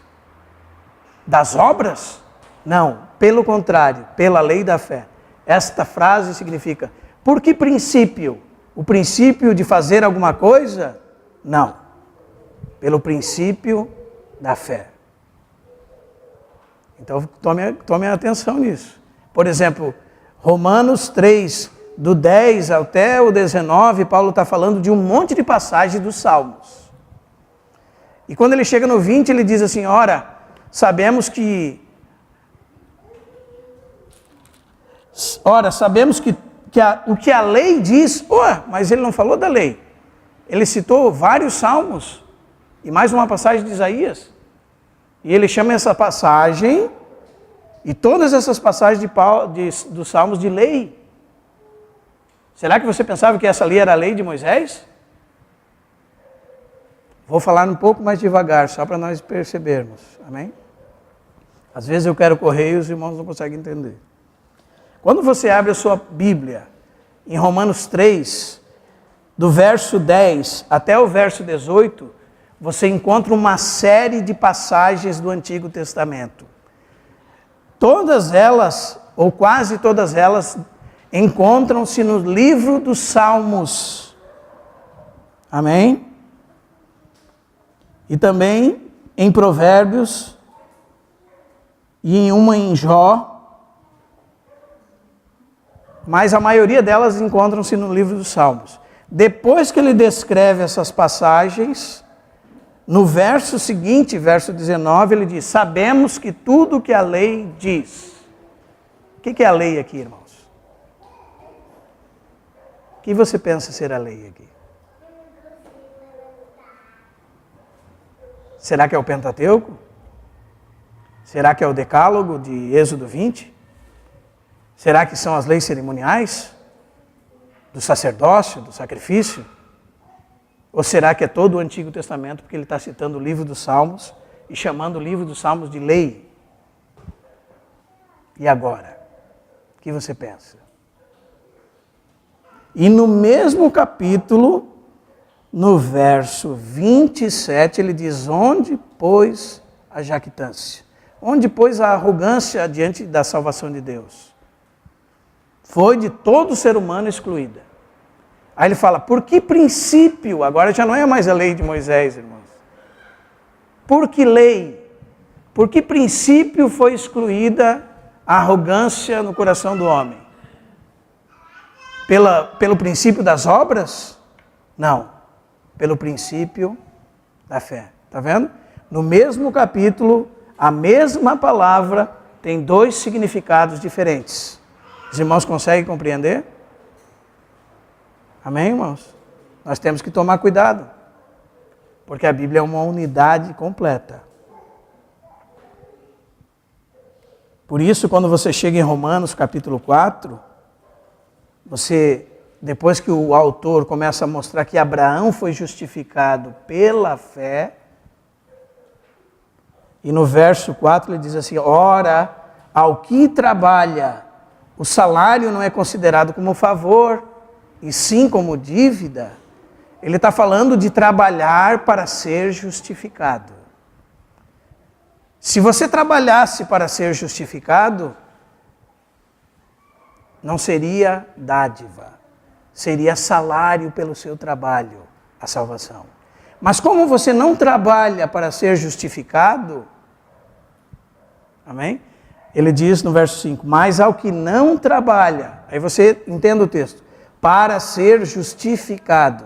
Das obras? Não, pelo contrário, pela lei da fé. Esta frase significa, por que princípio? O princípio de fazer alguma coisa? Não, pelo princípio da fé. Então tome atenção nisso. Por exemplo, Romanos 3, do 10 até o 19, Paulo está falando de um monte de passagens dos Salmos. E quando ele chega no 20, ele diz assim, ora, sabemos que o que a lei diz, mas ele não falou da lei. Ele citou vários salmos e mais uma passagem de Isaías. E ele chama essa passagem e todas essas passagens dos salmos de lei. Será que você pensava que essa lei era a lei de Moisés? Vou falar um pouco mais devagar, só para nós percebermos. Amém? Às vezes eu quero correr e os irmãos não conseguem entender. Quando você abre a sua Bíblia, em Romanos 3, do verso 10 até o verso 18, você encontra uma série de passagens do Antigo Testamento. Todas elas, ou quase todas elas, encontram-se no livro dos Salmos. Amém? E também em Provérbios e em uma em Jó. Mas a maioria delas encontram-se no livro dos Salmos. Depois que ele descreve essas passagens, no verso seguinte, verso 19, ele diz: sabemos que tudo que a lei diz. O que é a lei aqui, irmãos? O que você pensa ser a lei aqui? Será que é o Pentateuco? Será que é o Decálogo de Êxodo 20? Será que são as leis cerimoniais? Do sacerdócio, do sacrifício? Ou será que é todo o Antigo Testamento, porque ele está citando o livro dos Salmos e chamando o livro dos Salmos de lei? E agora? O que você pensa? E no mesmo capítulo, no verso 27, ele diz: onde, pois, a jactância? Onde, pois, a arrogância diante da salvação de Deus? Foi de todo ser humano excluída. Aí ele fala: por que princípio? Agora já não é mais a lei de Moisés, irmãos. Por que lei? Por que princípio foi excluída a arrogância no coração do homem? Pelo princípio das obras? Não. Pelo princípio da fé. Está vendo? No mesmo capítulo, a mesma palavra tem dois significados diferentes. Os irmãos conseguem compreender? Amém, irmãos? Nós temos que tomar cuidado, porque a Bíblia é uma unidade completa. Por isso, quando você chega em Romanos capítulo 4, depois que o autor começa a mostrar que Abraão foi justificado pela fé, e no verso 4 ele diz assim: ora, ao que trabalha, o salário não é considerado como favor, e sim como dívida. Ele está falando de trabalhar para ser justificado. Se você trabalhasse para ser justificado, não seria dádiva, seria salário pelo seu trabalho, a salvação. Mas como você não trabalha para ser justificado, amém? Ele diz no verso 5, mas ao que não trabalha, aí você entende o texto, para ser justificado,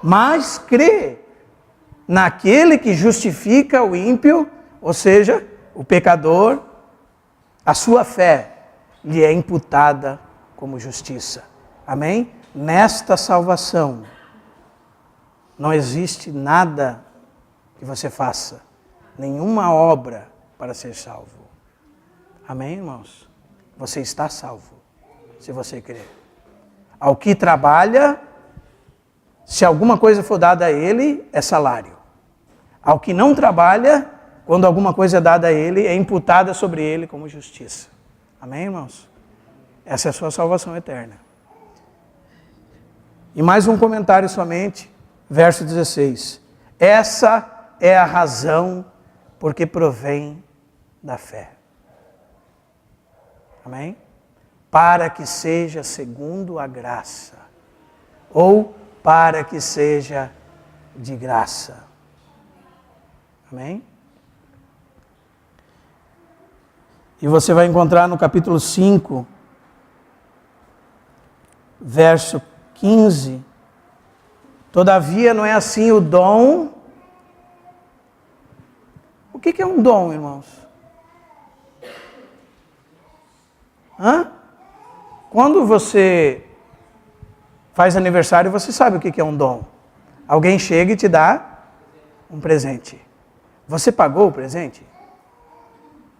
mas crê naquele que justifica o ímpio, ou seja, o pecador, a sua fé lhe é imputada como justiça. Amém? Nesta salvação, não existe nada que você faça, nenhuma obra para ser salvo. Amém, irmãos? Você está salvo, se você crer. Ao que trabalha, se alguma coisa for dada a ele, é salário. Ao que não trabalha, quando alguma coisa é dada a ele, é imputada sobre ele como justiça. Amém, irmãos? Essa é a sua salvação eterna. E mais um comentário somente, verso 16. Essa é a razão porque provém da fé. Amém? Para que seja segundo a graça, ou para que seja de graça. Amém? E você vai encontrar no capítulo 5, verso 15, todavia não é assim o dom. O que é um dom, irmãos? Quando você faz aniversário, você sabe o que é um dom. Alguém chega e te dá um presente. Você pagou o presente?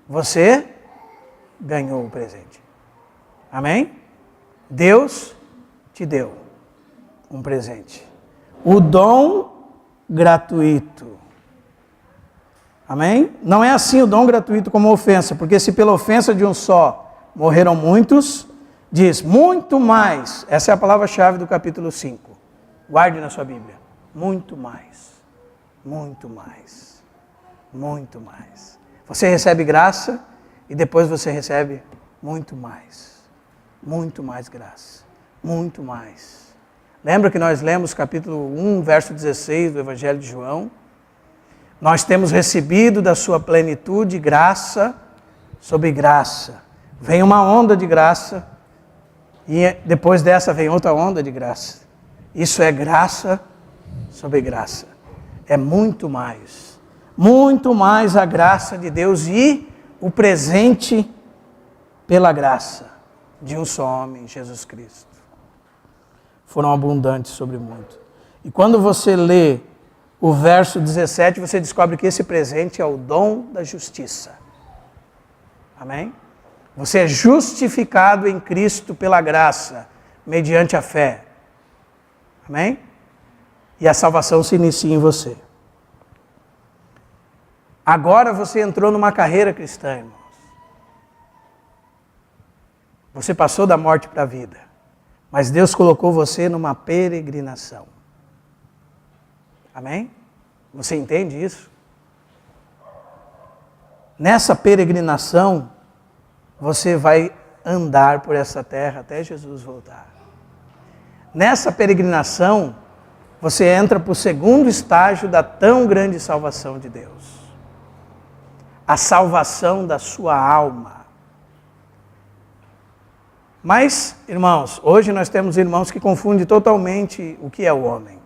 Você ganhou o presente. Amém? Deus te deu um presente. O dom gratuito. Amém? Não é assim o dom gratuito como ofensa, porque se pela ofensa de um só morreram muitos, diz muito mais. Essa é a palavra-chave do capítulo 5. Guarde na sua Bíblia. Muito mais. Muito mais. Muito mais. Você recebe graça e depois você recebe muito mais. Muito mais graça. Muito mais. Lembra que nós lemos capítulo 1, verso 16 do Evangelho de João? Nós temos recebido da sua plenitude graça sobre graça. Vem uma onda de graça e depois dessa vem outra onda de graça. Isso é graça sobre graça. É muito mais a graça de Deus e o presente pela graça de um só homem, Jesus Cristo. Foram abundantes sobre muito. E quando você lê o verso 17, você descobre que esse presente é o dom da justiça. Amém? Você é justificado em Cristo pela graça, mediante a fé. Amém? E a salvação se inicia em você. Agora você entrou numa carreira cristã, irmãos. Você passou da morte para a vida. Mas Deus colocou você numa peregrinação. Amém? Você entende isso? Nessa peregrinação, você vai andar por essa terra até Jesus voltar. Nessa peregrinação, você entra para o segundo estágio da tão grande salvação de Deus. A salvação da sua alma. Mas, irmãos, hoje nós temos irmãos que confundem totalmente o que é o homem.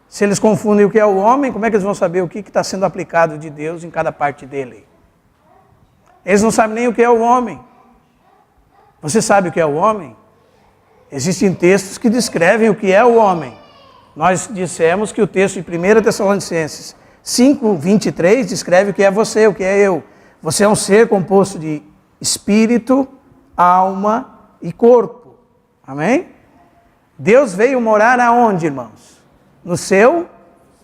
Se eles confundem o que é o homem, como é que eles vão saber o que está sendo aplicado de Deus em cada parte dele? Eles não sabem nem o que é o homem. Você sabe o que é o homem? Existem textos que descrevem o que é o homem. Nós dissemos que o texto de 1 Tessalonicenses 5:23 descreve o que é você, o que é eu. Você é um ser composto de espírito, alma e corpo. Amém? Deus veio morar aonde, irmãos? No seu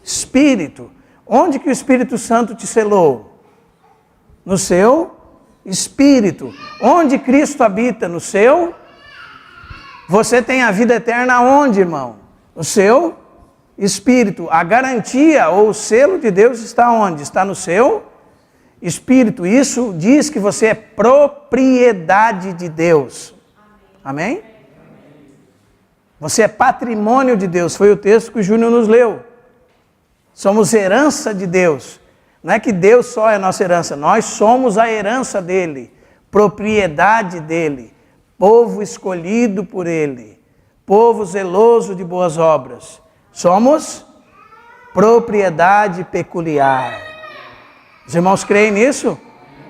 espírito. Onde que o Espírito Santo te selou? No seu espírito. Onde Cristo habita? No seu? Você tem a vida eterna aonde, irmão? No seu espírito. A garantia ou o selo de Deus está onde? Está no seu espírito. Isso diz que você é propriedade de Deus. Amém? Você é patrimônio de Deus. Foi o texto que o Júnior nos leu. Somos herança de Deus. Não é que Deus só é a nossa herança. Nós somos a herança dele. Propriedade dele. Povo escolhido por ele. Povo zeloso de boas obras. Somos propriedade peculiar. Os irmãos creem nisso?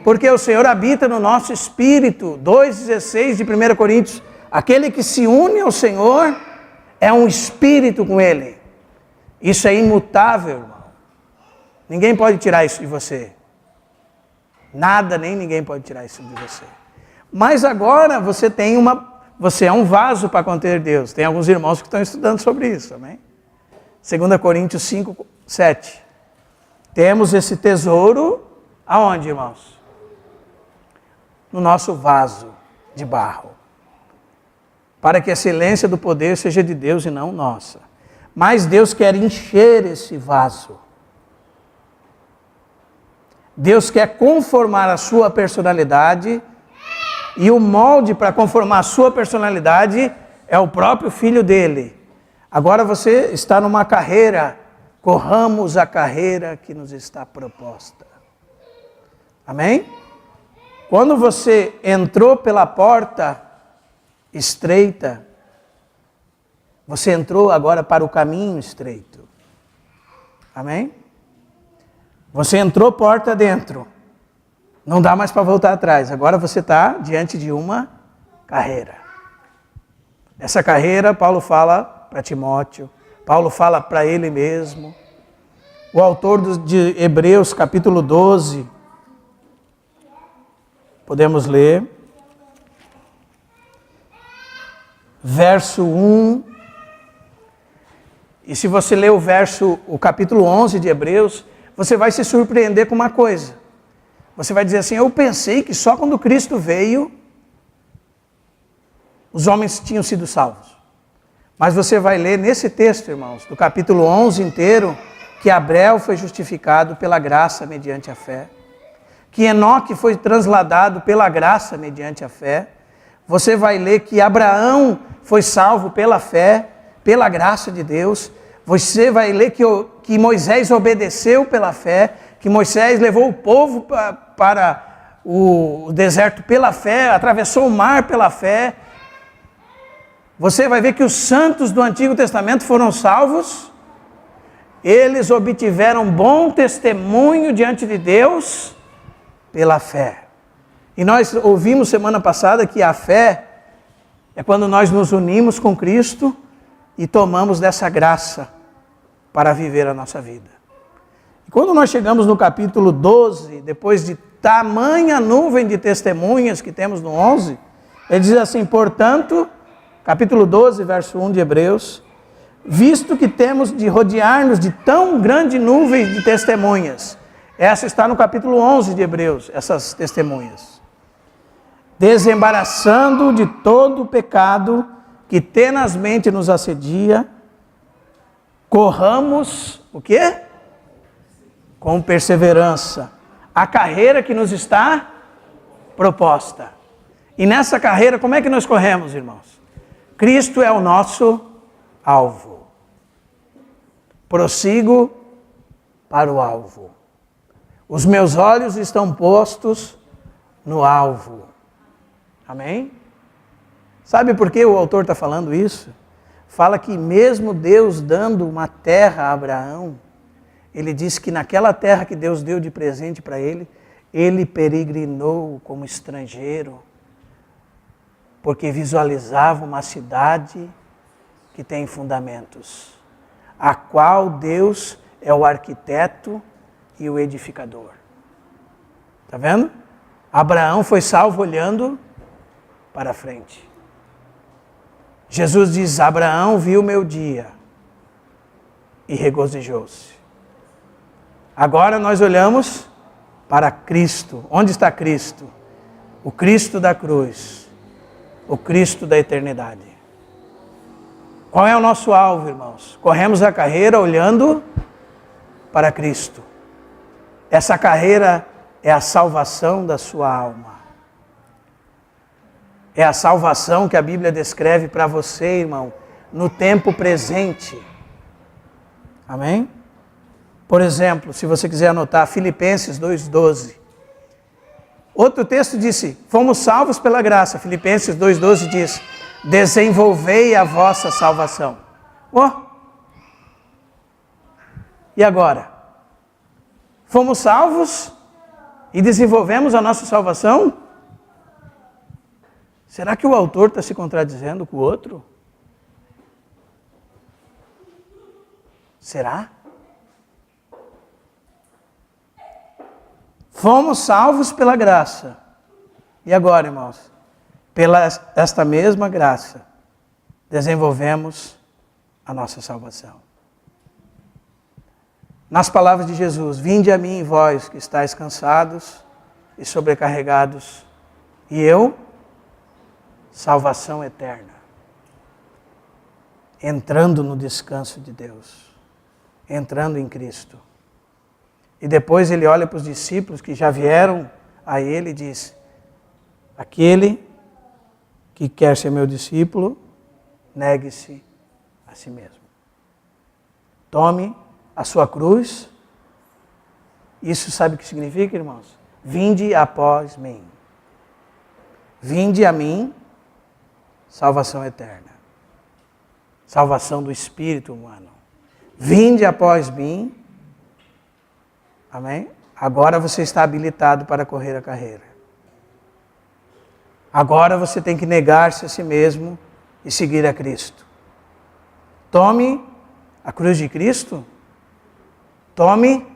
Porque o Senhor habita no nosso espírito. 2,16 de 1 Coríntios. Aquele que se une ao Senhor é um espírito com Ele. Isso é imutável, irmão. Ninguém pode tirar isso de você. Nada, nem ninguém pode tirar isso de você. Mas agora você é um vaso para conter Deus. Tem alguns irmãos que estão estudando sobre isso, amém? 2 Coríntios 5:7. Temos esse tesouro aonde, irmãos? No nosso vaso de barro. Para que a excelência do poder seja de Deus e não nossa. Mas Deus quer encher esse vaso. Deus quer conformar a sua personalidade, e o molde para conformar a sua personalidade é o próprio Filho dele. Agora você está numa carreira, corramos a carreira que nos está proposta. Amém? Quando você entrou pela porta estreita, você entrou agora para o caminho estreito. Amém? Você entrou porta dentro. Não dá mais para voltar atrás. Agora você está diante de uma carreira. Essa carreira, Paulo fala para Timóteo. Paulo fala para ele mesmo. O autor de Hebreus, capítulo 12. Podemos ler. Verso 1. E se você ler o capítulo 11 de Hebreus, você vai se surpreender com uma coisa. Você vai dizer assim, eu pensei que só quando Cristo veio, os homens tinham sido salvos. Mas você vai ler nesse texto, irmãos, do capítulo 11 inteiro, que Abel foi justificado pela graça mediante a fé, que Enoque foi transladado pela graça mediante a fé, você vai ler que Abraão foi salvo pela fé, pela graça de Deus. Você vai ler que Moisés obedeceu pela fé, que Moisés levou o povo para o deserto pela fé, atravessou o mar pela fé. Você vai ver que os santos do Antigo Testamento foram salvos. Eles obtiveram bom testemunho diante de Deus pela fé. E nós ouvimos semana passada que a fé é quando nós nos unimos com Cristo e tomamos dessa graça para viver a nossa vida. E quando nós chegamos no capítulo 12, depois de tamanha nuvem de testemunhas que temos no 11, ele diz assim: portanto, capítulo 12, verso 1 de Hebreus, visto que temos de rodear-nos de tão grande nuvem de testemunhas. Essa está no capítulo 11 de Hebreus, essas testemunhas. Desembaraçando de todo o pecado que tenazmente nos assedia, corramos, o quê? Com perseverança, a carreira que nos está proposta. E nessa carreira, como é que nós corremos, irmãos? Cristo é o nosso alvo. Prossigo para o alvo. Os meus olhos estão postos no alvo. Amém? Sabe por que o autor está falando isso? Fala que mesmo Deus dando uma terra a Abraão, ele diz que naquela terra que Deus deu de presente para ele, ele peregrinou como estrangeiro, porque visualizava uma cidade que tem fundamentos, a qual Deus é o arquiteto e o edificador. Está vendo? Abraão foi salvo olhando para frente. Jesus diz: Abraão viu meu dia e regozijou-se. Agora nós olhamos para Cristo. Onde está Cristo? O Cristo da cruz, o Cristo da eternidade. Qual é o nosso alvo, irmãos? Corremos a carreira olhando para Cristo. Essa carreira é a salvação da sua alma. É a salvação que a Bíblia descreve para você, irmão, no tempo presente. Amém? Por exemplo, se você quiser anotar, Filipenses 2,12. Outro texto disse: fomos salvos pela graça. Filipenses 2,12 diz: desenvolvei a vossa salvação. E agora? Fomos salvos e desenvolvemos a nossa salvação? Será que o autor está se contradizendo com o outro? Será? Fomos salvos pela graça. E agora, irmãos? Pela esta mesma graça, desenvolvemos a nossa salvação. Nas palavras de Jesus: vinde a mim, vós que estáis cansados e sobrecarregados, e eu, salvação eterna. Entrando no descanso de Deus, entrando em Cristo. E depois ele olha para os discípulos que já vieram a ele e diz: aquele que quer ser meu discípulo, negue-se a si mesmo. Tome a sua cruz. Isso sabe o que significa, irmãos? Vinde após mim. Vinde a mim, salvação eterna. Salvação do espírito humano. Vinde após mim. Amém? Agora você está habilitado para correr a carreira. Agora você tem que negar-se a si mesmo e seguir a Cristo. Tome a cruz de Cristo. Tome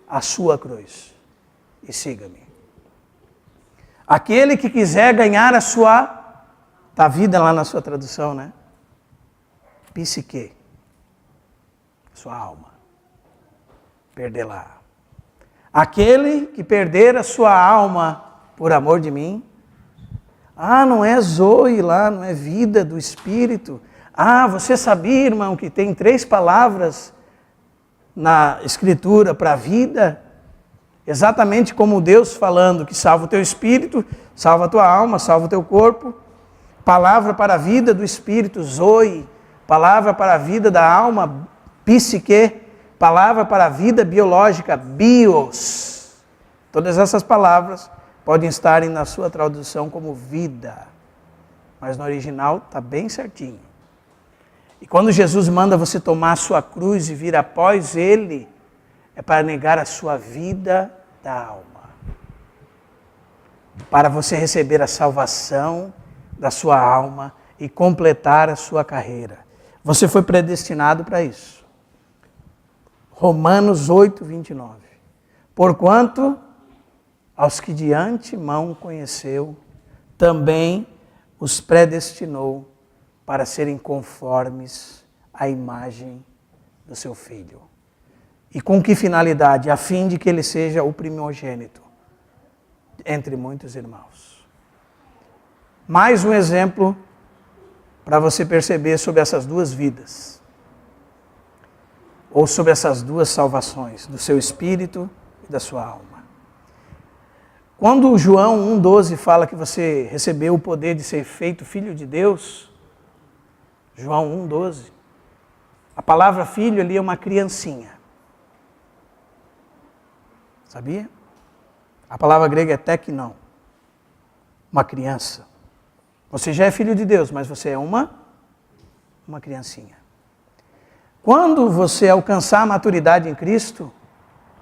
a sua cruz e siga-me. Aquele que quiser ganhar a sua, está vida lá na sua tradução, né? Psique, sua alma, perdê-la. Aquele que perder a sua alma por amor de mim, não é Zoe lá, não é vida do Espírito. Você sabia, irmão, que tem 3 palavras na Escritura para vida? Exatamente como Deus falando que salva o teu espírito, salva a tua alma, salva o teu corpo. Palavra para a vida do espírito, zoe. Palavra para a vida da alma, psique. Palavra para a vida biológica, bios. Todas essas palavras podem estar na sua tradução como vida. Mas no original está bem certinho. E quando Jesus manda você tomar a sua cruz e vir após Ele, é para negar a sua vida da alma. Para você receber a salvação da sua alma e completar a sua carreira. Você foi predestinado para isso. Romanos 8, 29. Porquanto, aos que de antemão conheceu, também os predestinou para serem conformes à imagem do seu Filho. E com que finalidade? A fim de que ele seja o primogênito entre muitos irmãos. Mais um exemplo para você perceber sobre essas duas vidas. Ou sobre essas duas salvações, do seu espírito e da sua alma. Quando João 1,12 fala que você recebeu o poder de ser feito filho de Deus, João 1,12, a palavra filho ali é uma criancinha. Sabia? A palavra grega é teknon, uma criança. Você já é filho de Deus, mas você é uma criancinha. Quando você alcançar a maturidade em Cristo,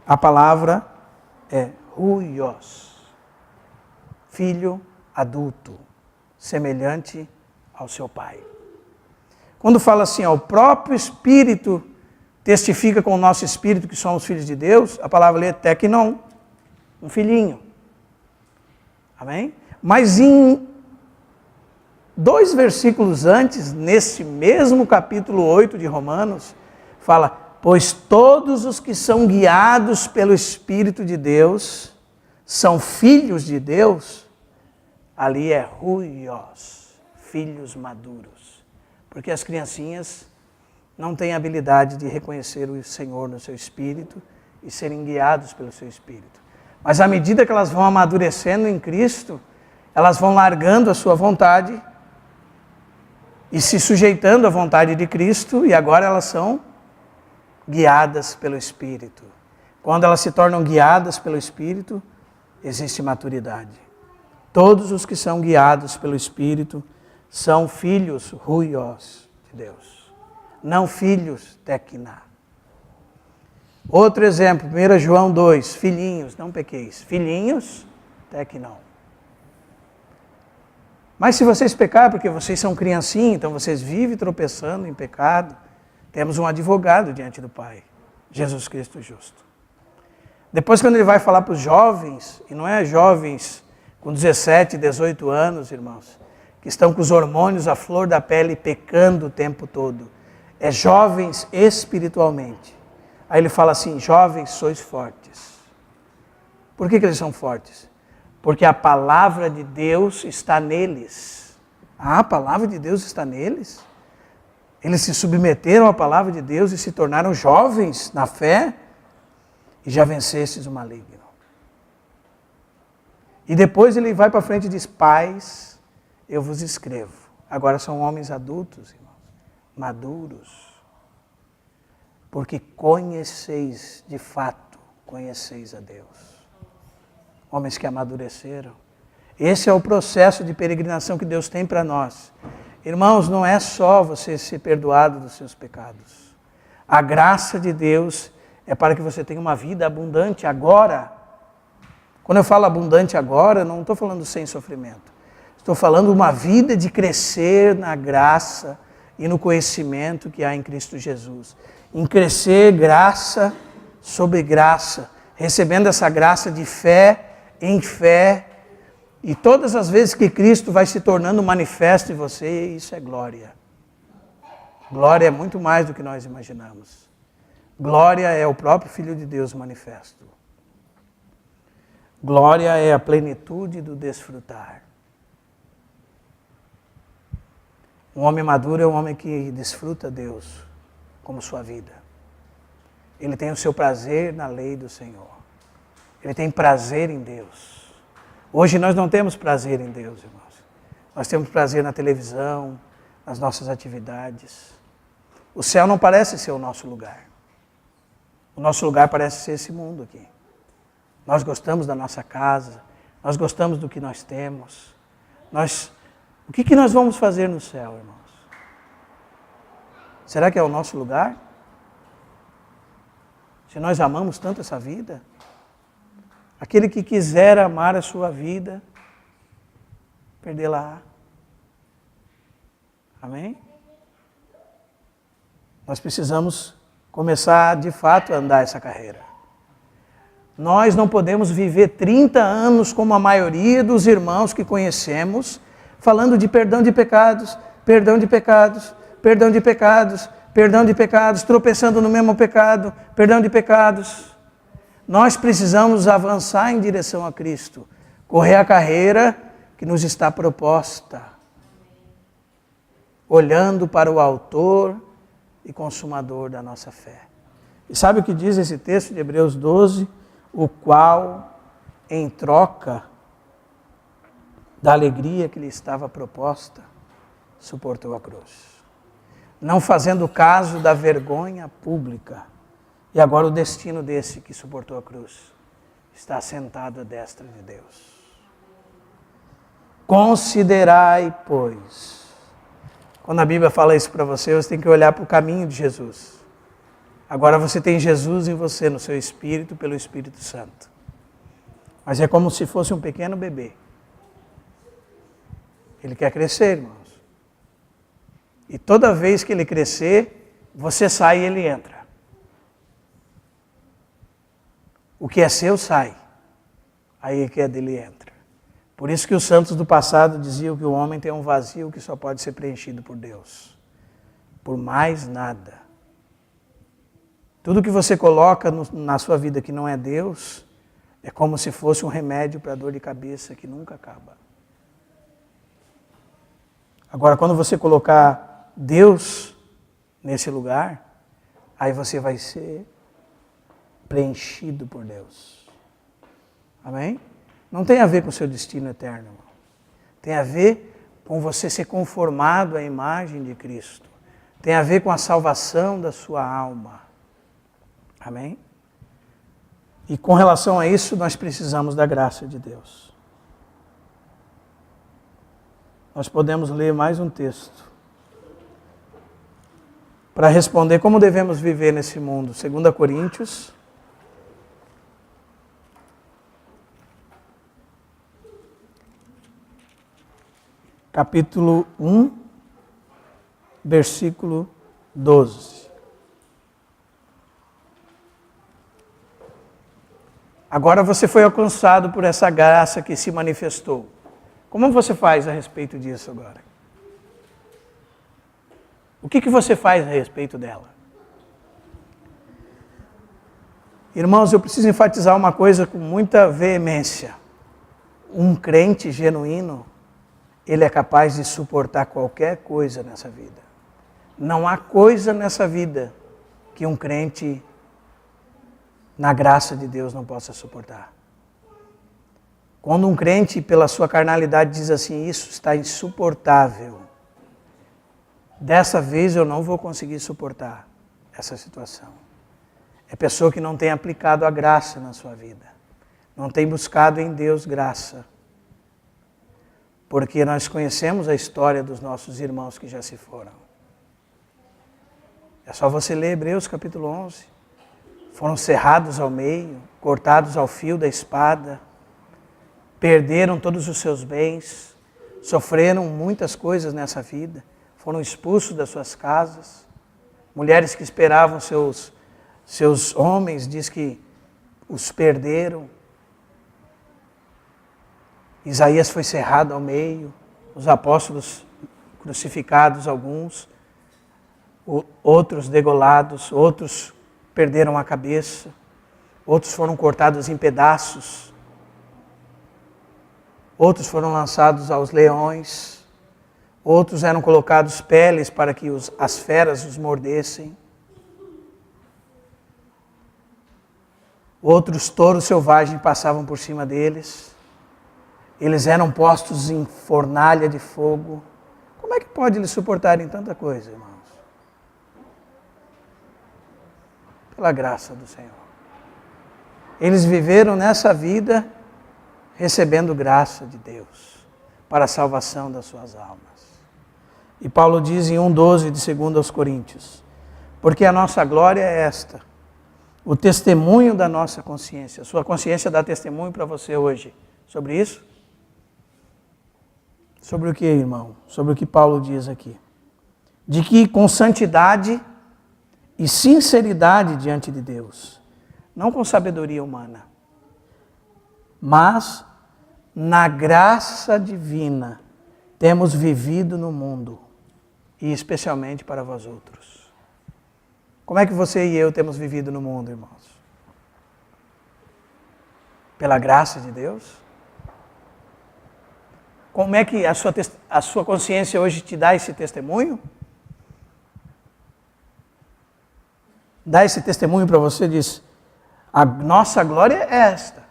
a palavra é huios. Filho adulto, semelhante ao seu pai. Quando fala assim, o próprio Espírito testifica com o nosso Espírito que somos filhos de Deus, a palavra é teknon, um filhinho. Amém? Mas em 2 versículos antes, nesse mesmo capítulo 8 de Romanos, fala, pois todos os que são guiados pelo Espírito de Deus, são filhos de Deus. Ali é huios, filhos maduros. Porque as criancinhas não têm habilidade de reconhecer o Senhor no seu espírito e serem guiados pelo seu espírito. Mas à medida que elas vão amadurecendo em Cristo, elas vão largando a sua vontade e se sujeitando à vontade de Cristo, e agora elas são guiadas pelo Espírito. Quando elas se tornam guiadas pelo Espírito, existe maturidade. Todos os que são guiados pelo Espírito são filhos huios de Deus, não filhos tekná. Outro exemplo, 1 João 2, filhinhos, não pequeis, filhinhos teknon. Mas se vocês pecarem, porque vocês são criancinhas, então vocês vivem tropeçando em pecado, temos um advogado diante do Pai, Jesus Cristo justo. Depois, quando ele vai falar para os jovens, e não é jovens com 17, 18 anos, irmãos, que estão com os hormônios à flor da pele pecando o tempo todo, é jovens espiritualmente. Aí ele fala assim, jovens, sois fortes. Por que eles são fortes? Porque a palavra de Deus está neles. A palavra de Deus está neles. Eles se submeteram à palavra de Deus e se tornaram jovens na fé e já vencestes o maligno. E depois ele vai para frente e diz, pais, eu vos escrevo. Agora são homens adultos, irmãos, maduros. Porque conheceis, de fato, conheceis a Deus. Homens que amadureceram. Esse é o processo de peregrinação que Deus tem para nós. Irmãos, não é só você ser perdoado dos seus pecados. A graça de Deus é para que você tenha uma vida abundante agora. Quando eu falo abundante agora, não estou falando sem sofrimento. Estou falando uma vida de crescer na graça e no conhecimento que há em Cristo Jesus. Em crescer graça sobre graça, recebendo essa graça de fé em fé, e todas as vezes que Cristo vai se tornando manifesto em você, isso é glória. Glória é muito mais do que nós imaginamos. Glória é o próprio Filho de Deus manifesto. Glória é a plenitude do desfrutar. Um homem maduro é um homem que desfruta Deus como sua vida. Ele tem o seu prazer na lei do Senhor. Ele tem prazer em Deus. Hoje nós não temos prazer em Deus, irmãos. Nós temos prazer na televisão, nas nossas atividades. O céu não parece ser o nosso lugar. O nosso lugar parece ser esse mundo aqui. Nós gostamos da nossa casa, nós gostamos do que nós temos. O que nós vamos fazer no céu, irmãos? Será que é o nosso lugar? Se nós amamos tanto essa vida, aquele que quiser amar a sua vida, perdê-la. Amém? Nós precisamos começar de fato a andar essa carreira. Nós não podemos viver 30 anos como a maioria dos irmãos que conhecemos, falando de perdão de pecados, perdão de pecados, perdão de pecados, perdão de pecados, tropeçando no mesmo pecado, perdão de pecados. Nós precisamos avançar em direção a Cristo, correr a carreira que nos está proposta, olhando para o autor e consumador da nossa fé. E sabe o que diz esse texto de Hebreus 12? O qual, em troca da alegria que lhe estava proposta, suportou a cruz, não fazendo caso da vergonha pública. E agora o destino desse que suportou a cruz está sentado à destra de Deus. Considerai, pois. Quando a Bíblia fala isso para você, você tem que olhar para o caminho de Jesus. Agora você tem Jesus em você, no seu espírito, pelo Espírito Santo. Mas é como se fosse um pequeno bebê. Ele quer crescer, irmãos. E toda vez que ele crescer, você sai e ele entra. O que é seu sai. Aí o que é dele entra. Por isso que os santos do passado diziam que o homem tem um vazio que só pode ser preenchido por Deus. Por mais nada. Tudo que você coloca na sua vida que não é Deus, é como se fosse um remédio para dor de cabeça que nunca acaba. Agora, quando você colocar Deus nesse lugar, aí você vai ser preenchido por Deus. Amém? Não tem a ver com o seu destino eterno, irmão. Tem a ver com você ser conformado à imagem de Cristo. Tem a ver com a salvação da sua alma. Amém? E com relação a isso, nós precisamos da graça de Deus. Nós podemos ler mais um texto para responder como devemos viver nesse mundo. 2 Coríntios, capítulo 1, versículo 12. Agora você foi alcançado por essa graça que se manifestou. Como você faz a respeito disso agora? O que você faz a respeito dela? Irmãos, eu preciso enfatizar uma coisa com muita veemência. Um crente genuíno, ele é capaz de suportar qualquer coisa nessa vida. Não há coisa nessa vida que um crente, na graça de Deus, não possa suportar. Quando um crente, pela sua carnalidade, diz assim, isso está insuportável, dessa vez eu não vou conseguir suportar essa situação. É pessoa que não tem aplicado a graça na sua vida. Não tem buscado em Deus graça. Porque nós conhecemos a história dos nossos irmãos que já se foram. É só você ler Hebreus capítulo 11. Foram cerrados ao meio, cortados ao fio da espada, perderam todos os seus bens, sofreram muitas coisas nessa vida, foram expulsos das suas casas. Mulheres que esperavam seus homens, diz que os perderam. Isaías foi cerrado ao meio, os apóstolos crucificados, alguns, outros degolados, outros perderam a cabeça, outros foram cortados em pedaços, outros foram lançados aos leões, outros eram colocados peles para que as feras os mordessem. outros touros selvagens passavam por cima deles, eles eram postos em fornalha de fogo. Como é que pode eles suportarem tanta coisa, irmãos? Pela graça do Senhor. Eles viveram nessa vida recebendo graça de Deus para a salvação das suas almas. E Paulo diz em 1,12 de 2 aos Coríntios, porque a nossa glória é esta, o testemunho da nossa consciência. Sua consciência dá testemunho para você hoje sobre isso? Sobre o que, irmão? Sobre o que Paulo diz aqui. De que com santidade e sinceridade diante de Deus, não com sabedoria humana, mas na graça divina, temos vivido no mundo, e especialmente para vós outros. Como é que você e eu temos vivido no mundo, irmãos? Pela graça de Deus? Como é que a sua consciência hoje te dá esse testemunho? Dá esse testemunho para você, diz, a nossa glória é esta,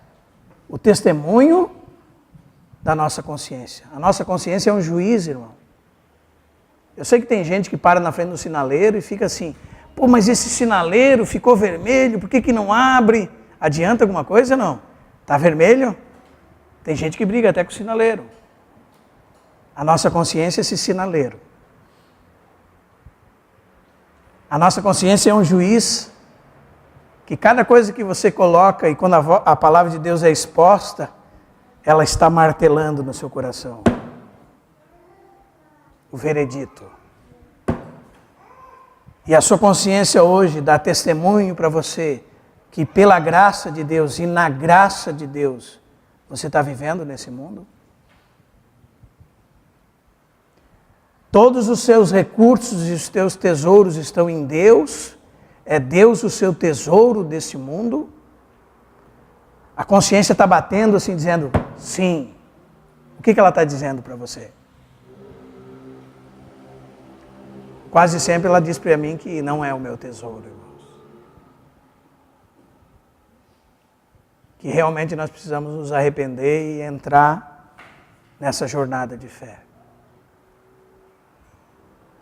o testemunho da nossa consciência. A nossa consciência é um juiz, irmão. Eu sei que tem gente que para na frente do sinaleiro e fica assim, pô, mas esse sinaleiro ficou vermelho, por que não abre? Adianta alguma coisa? Não. Está vermelho? Tem gente que briga até com o sinaleiro. A nossa consciência é esse sinaleiro. A nossa consciência é um juiz que cada coisa que você coloca e quando a palavra de Deus é exposta, ela está martelando no seu coração. O veredito. E a sua consciência hoje dá testemunho para você que pela graça de Deus e na graça de Deus você está vivendo nesse mundo? Todos os seus recursos e os teus tesouros estão em Deus? É Deus o seu tesouro desse mundo? A consciência está batendo assim, dizendo, sim. O que ela está dizendo para você? Quase sempre ela diz para mim que não é o meu tesouro, irmãos. Que realmente nós precisamos nos arrepender e entrar nessa jornada de fé.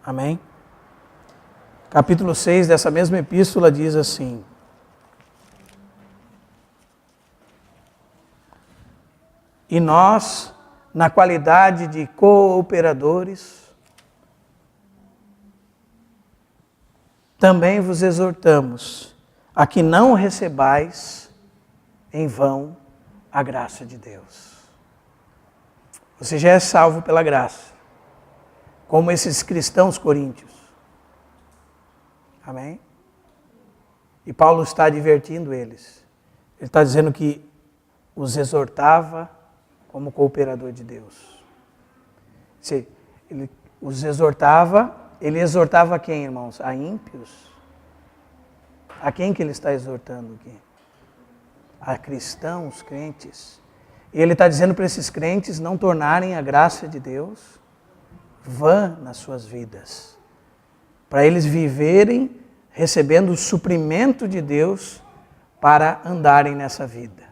Amém? Capítulo 6 dessa mesma epístola diz assim, e nós, na qualidade de cooperadores, também vos exortamos a que não recebais em vão a graça de Deus. Você já é salvo pela graça, como esses cristãos coríntios. Amém? E Paulo está advertindo eles. Ele está dizendo que os exortava como cooperador de Deus. Ele os exortava, ele exortava a quem, irmãos? A ímpios? A quem que ele está exortando aqui? A cristãos, crentes. E ele está dizendo para esses crentes não tornarem a graça de Deus vã nas suas vidas. Para eles viverem recebendo o suprimento de Deus para andarem nessa vida.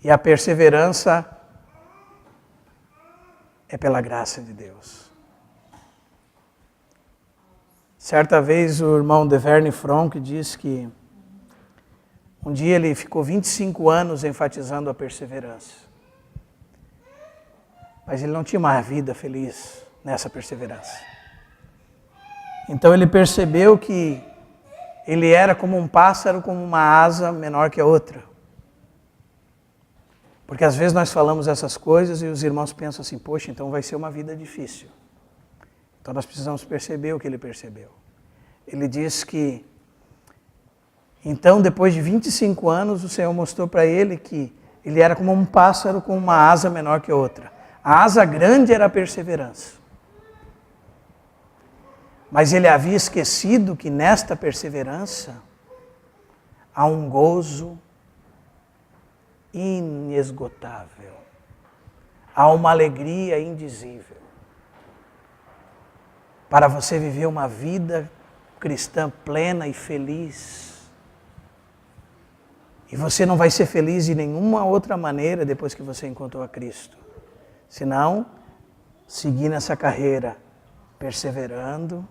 E a perseverança é pela graça de Deus. Certa vez o irmão Deverne Fronk diz que um dia ele ficou 25 anos enfatizando a perseverança. Mas ele não tinha uma vida feliz nessa perseverança. Então ele percebeu que ele era como um pássaro com uma asa menor que a outra. Porque às vezes nós falamos essas coisas e os irmãos pensam assim, poxa, então vai ser uma vida difícil. Então nós precisamos perceber o que ele percebeu. Ele diz que, então depois de 25 anos, o Senhor mostrou para ele que ele era como um pássaro com uma asa menor que a outra. A asa grande era a perseverança. Mas ele havia esquecido que nesta perseverança há um gozo inesgotável. Há uma alegria indizível. Para você viver uma vida cristã plena e feliz, E você não vai ser feliz de nenhuma outra maneira depois que você encontrou a Cristo. Senão, seguir nessa carreira, perseverando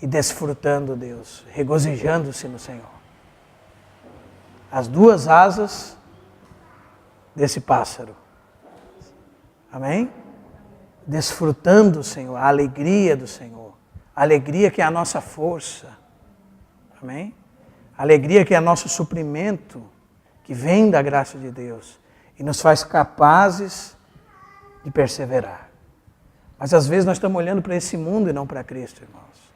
e desfrutando Deus, regozijando-se no Senhor. As duas asas desse pássaro. Amém? Desfrutando o Senhor, a alegria do Senhor. A alegria que é a nossa força. Amém? A alegria que é nosso suprimento, que vem da graça de Deus e nos faz capazes de perseverar. Mas às vezes nós estamos olhando para esse mundo e não para Cristo, irmãos.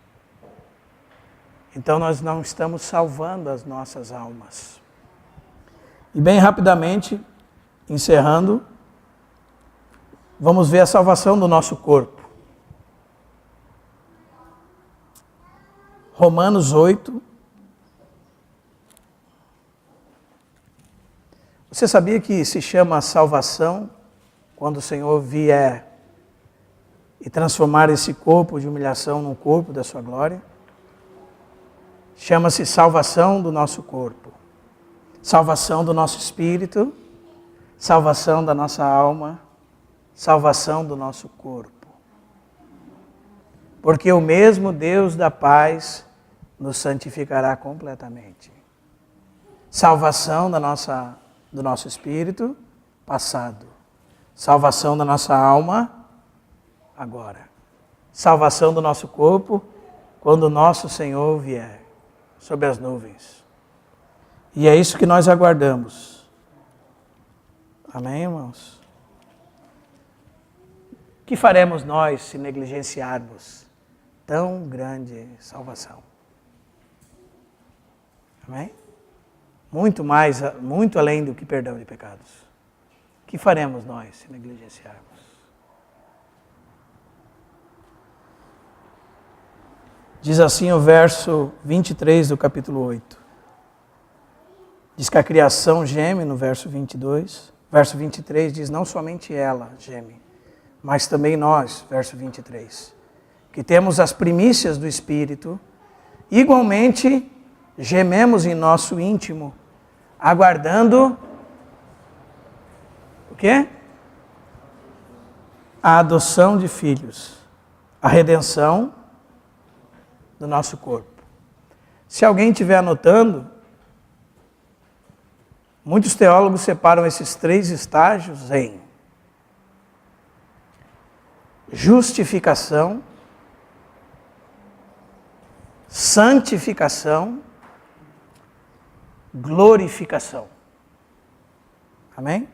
Então nós não estamos salvando as nossas almas. E bem rapidamente, encerrando, vamos ver a salvação do nosso corpo. Romanos 8. Você sabia que se chama salvação quando o Senhor vier e transformar esse corpo de humilhação num corpo da sua glória? Chama-se salvação do nosso corpo, salvação do nosso espírito, salvação da nossa alma, salvação do nosso corpo. Porque o mesmo Deus da paz nos santificará completamente. Salvação do nosso espírito, passado. Salvação da nossa alma, agora. Salvação do nosso corpo, quando o nosso Senhor vier sobre as nuvens. E é isso que nós aguardamos. Amém, irmãos? O que faremos nós se negligenciarmos tão grande salvação? Amém? Muito além do que perdão de pecados. O que faremos nós se negligenciarmos? Diz assim o verso 23 do capítulo 8. Diz que a criação geme no verso 22. Verso 23 diz, não somente ela geme, mas também nós, verso 23, que temos as primícias do Espírito, igualmente gememos em nosso íntimo, aguardando o quê? A adoção de filhos, a redenção do nosso corpo. Se alguém estiver anotando, muitos teólogos separam esses 3 estágios em justificação, santificação, glorificação. Amém?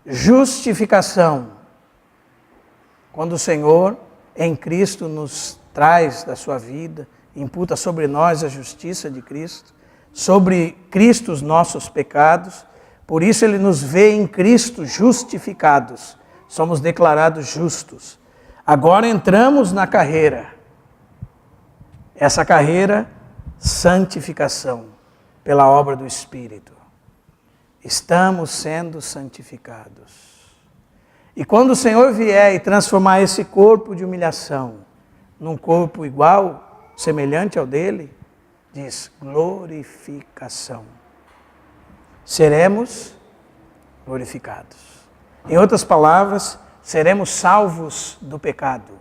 Justificação, quando o Senhor em Cristo nos traz da sua vida, imputa sobre nós a justiça de Cristo, sobre Cristo os nossos pecados, por isso Ele nos vê em Cristo justificados, somos declarados justos. Agora entramos na carreira, essa carreira, santificação, pela obra do Espírito. Estamos sendo santificados. E quando o Senhor vier e transformar esse corpo de humilhação num corpo igual, semelhante ao dele, diz glorificação. Seremos glorificados. Em outras palavras, seremos salvos do pecado.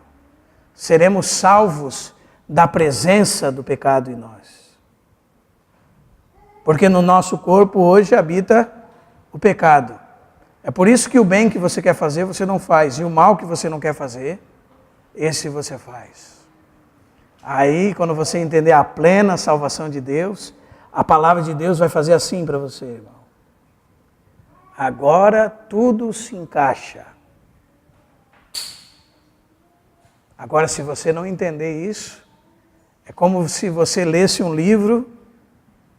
Seremos salvos da presença do pecado em nós. Porque no nosso corpo hoje habita o pecado. É por isso que o bem que você quer fazer, você não faz. E o mal que você não quer fazer, esse você faz. Aí, quando você entender a plena salvação de Deus, a palavra de Deus vai fazer assim para você, irmão. Agora tudo se encaixa. Agora, se você não entender isso, é como se você lesse um livro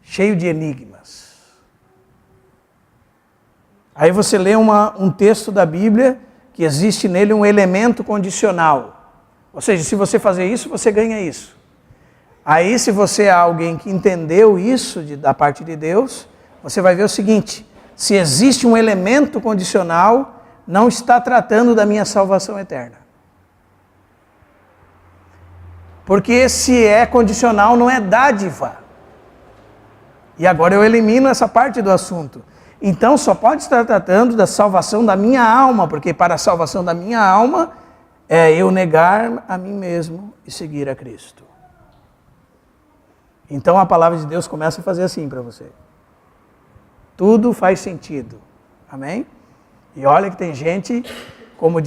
cheio de enigmas. Aí você lê um texto da Bíblia que existe nele um elemento condicional. Ou seja, se você fazer isso, você ganha isso. Aí, se você é alguém que entendeu isso da parte de Deus, você vai ver o seguinte: se existe um elemento condicional, não está tratando da minha salvação eterna. Porque se é condicional, não é dádiva. E agora eu elimino essa parte do assunto. Então só pode estar tratando da salvação da minha alma, porque para a salvação da minha alma é eu negar a mim mesmo e seguir a Cristo. Então a palavra de Deus começa a fazer assim para você. Tudo faz sentido. Amém? E olha que tem gente, como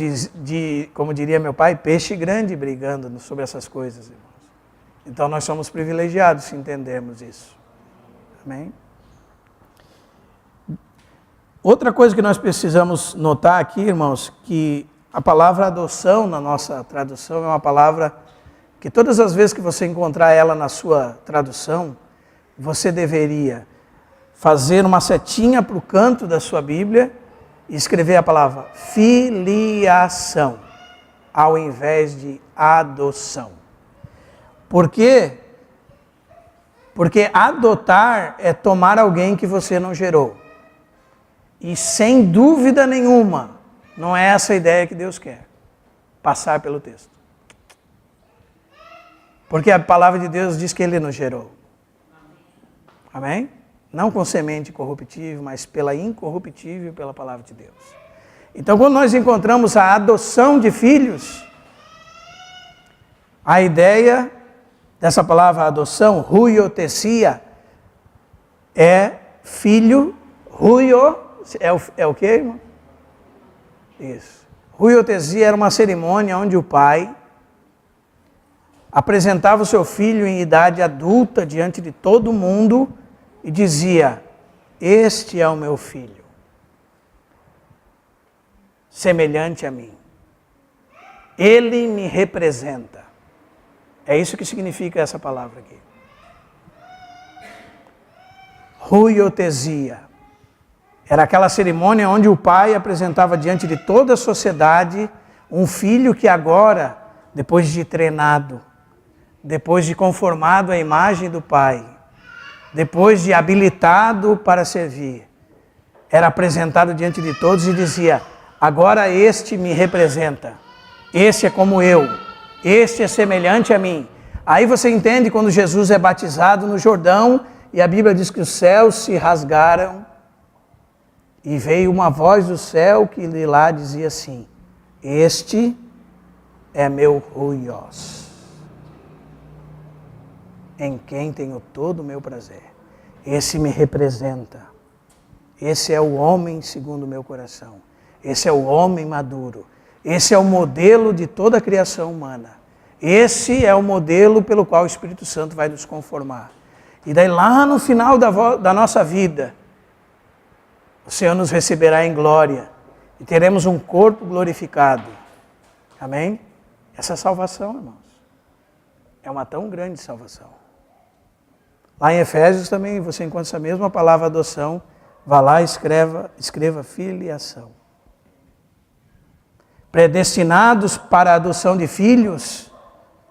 diria meu pai, peixe grande brigando sobre essas coisas, irmãos. Então nós somos privilegiados se entendermos isso. Amém? Outra coisa que nós precisamos notar aqui, irmãos, que a palavra adoção na nossa tradução é uma palavra que todas as vezes que você encontrar ela na sua tradução, você deveria fazer uma setinha para o canto da sua Bíblia e escrever a palavra filiação, ao invés de adoção. Por quê? Porque adotar é tomar alguém que você não gerou. E sem dúvida nenhuma, não é essa a ideia que Deus quer, passar pelo texto. Porque a palavra de Deus diz que Ele nos gerou. Amém? Não com semente corruptível, mas pela incorruptível, pela palavra de Deus. Então, quando nós encontramos a adoção de filhos, a ideia dessa palavra adoção, huiotesia, é filho, huio, é o quê, irmão? Isso. Huiotesia era uma cerimônia onde o pai apresentava o seu filho em idade adulta diante de todo mundo e dizia: este é o meu filho, semelhante a mim. Ele me representa. É isso que significa essa palavra aqui. Huiotesia. Era aquela cerimônia onde o pai apresentava diante de toda a sociedade um filho que agora, depois de treinado, depois de conformado à imagem do pai, depois de habilitado para servir, era apresentado diante de todos e dizia: agora este me representa, este é como eu, este é semelhante a mim. Aí você entende quando Jesus é batizado no Jordão e a Bíblia diz que os céus se rasgaram e veio uma voz do céu que de lá dizia assim: este é meu huios, em quem tenho todo o meu prazer. Esse me representa. Esse é o homem segundo o meu coração. Esse é o homem maduro. Esse é o modelo de toda a criação humana. Esse é o modelo pelo qual o Espírito Santo vai nos conformar. E daí lá no final da nossa vida, o Senhor nos receberá em glória e teremos um corpo glorificado. Amém? Essa salvação, irmãos, é uma tão grande salvação. Lá em Efésios também você encontra essa mesma palavra adoção. Vá lá e escreva filiação. Predestinados para a adoção de filhos,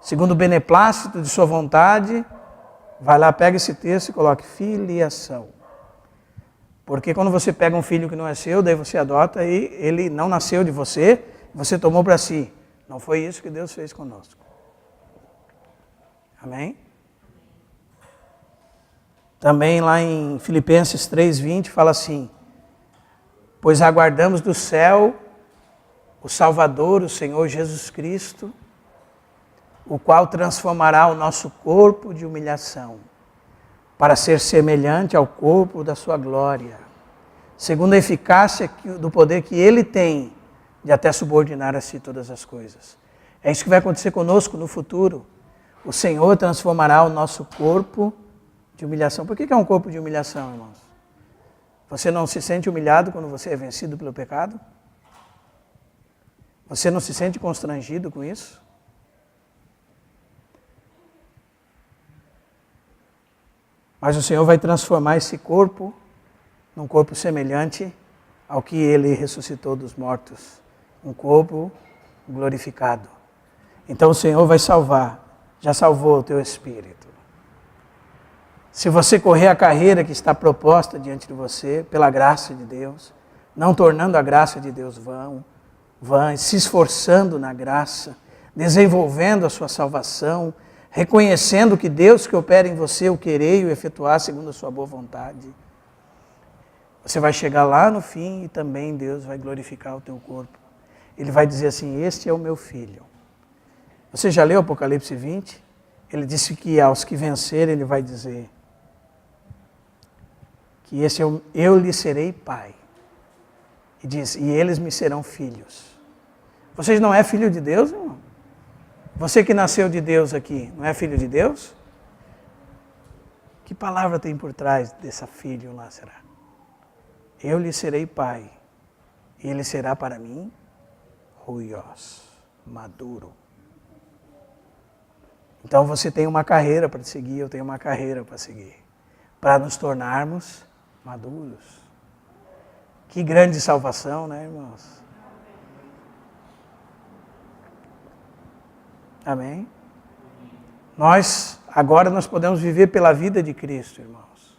segundo o beneplácito de sua vontade, vai lá, pega esse texto e coloque filiação. Porque quando você pega um filho que não é seu, daí você adota e ele não nasceu de você, você tomou para si. Não foi isso que Deus fez conosco. Amém? Também lá em Filipenses 3:20 fala assim: pois aguardamos do céu o Salvador, o Senhor Jesus Cristo, o qual transformará o nosso corpo de humilhação para ser semelhante ao corpo da sua glória, segundo a eficácia do poder que Ele tem de até subordinar a si todas as coisas. É isso que vai acontecer conosco no futuro. O Senhor transformará o nosso corpo de humilhação. Por que é um corpo de humilhação, irmãos? Você não se sente humilhado quando você é vencido pelo pecado? Você não se sente constrangido com isso? Mas o Senhor vai transformar esse corpo num corpo semelhante ao que Ele ressuscitou dos mortos. Um corpo glorificado. Então o Senhor vai salvar, já salvou o teu espírito. Se você correr a carreira que está proposta diante de você, pela graça de Deus, não tornando a graça de Deus vã, se esforçando na graça, desenvolvendo a sua salvação, reconhecendo que Deus que opera em você o querer e o efetuar segundo a sua boa vontade, você vai chegar lá no fim e também Deus vai glorificar o teu corpo. Ele vai dizer assim, este é o meu filho. Você já leu Apocalipse 20? Ele disse que aos que vencerem, ele vai dizer que esse eu lhe serei pai. E diz, e eles me serão filhos. Você não é filho de Deus, irmão? Você que nasceu de Deus aqui, não é filho de Deus? Que palavra tem por trás dessa filho lá, será? Eu lhe serei pai, e ele será para mim ruios, maduro. Então você tem uma carreira para seguir, eu tenho uma carreira para seguir, para nos tornarmos maduros. Que grande salvação, né, irmãos? Amém? Agora nós podemos viver pela vida de Cristo, irmãos.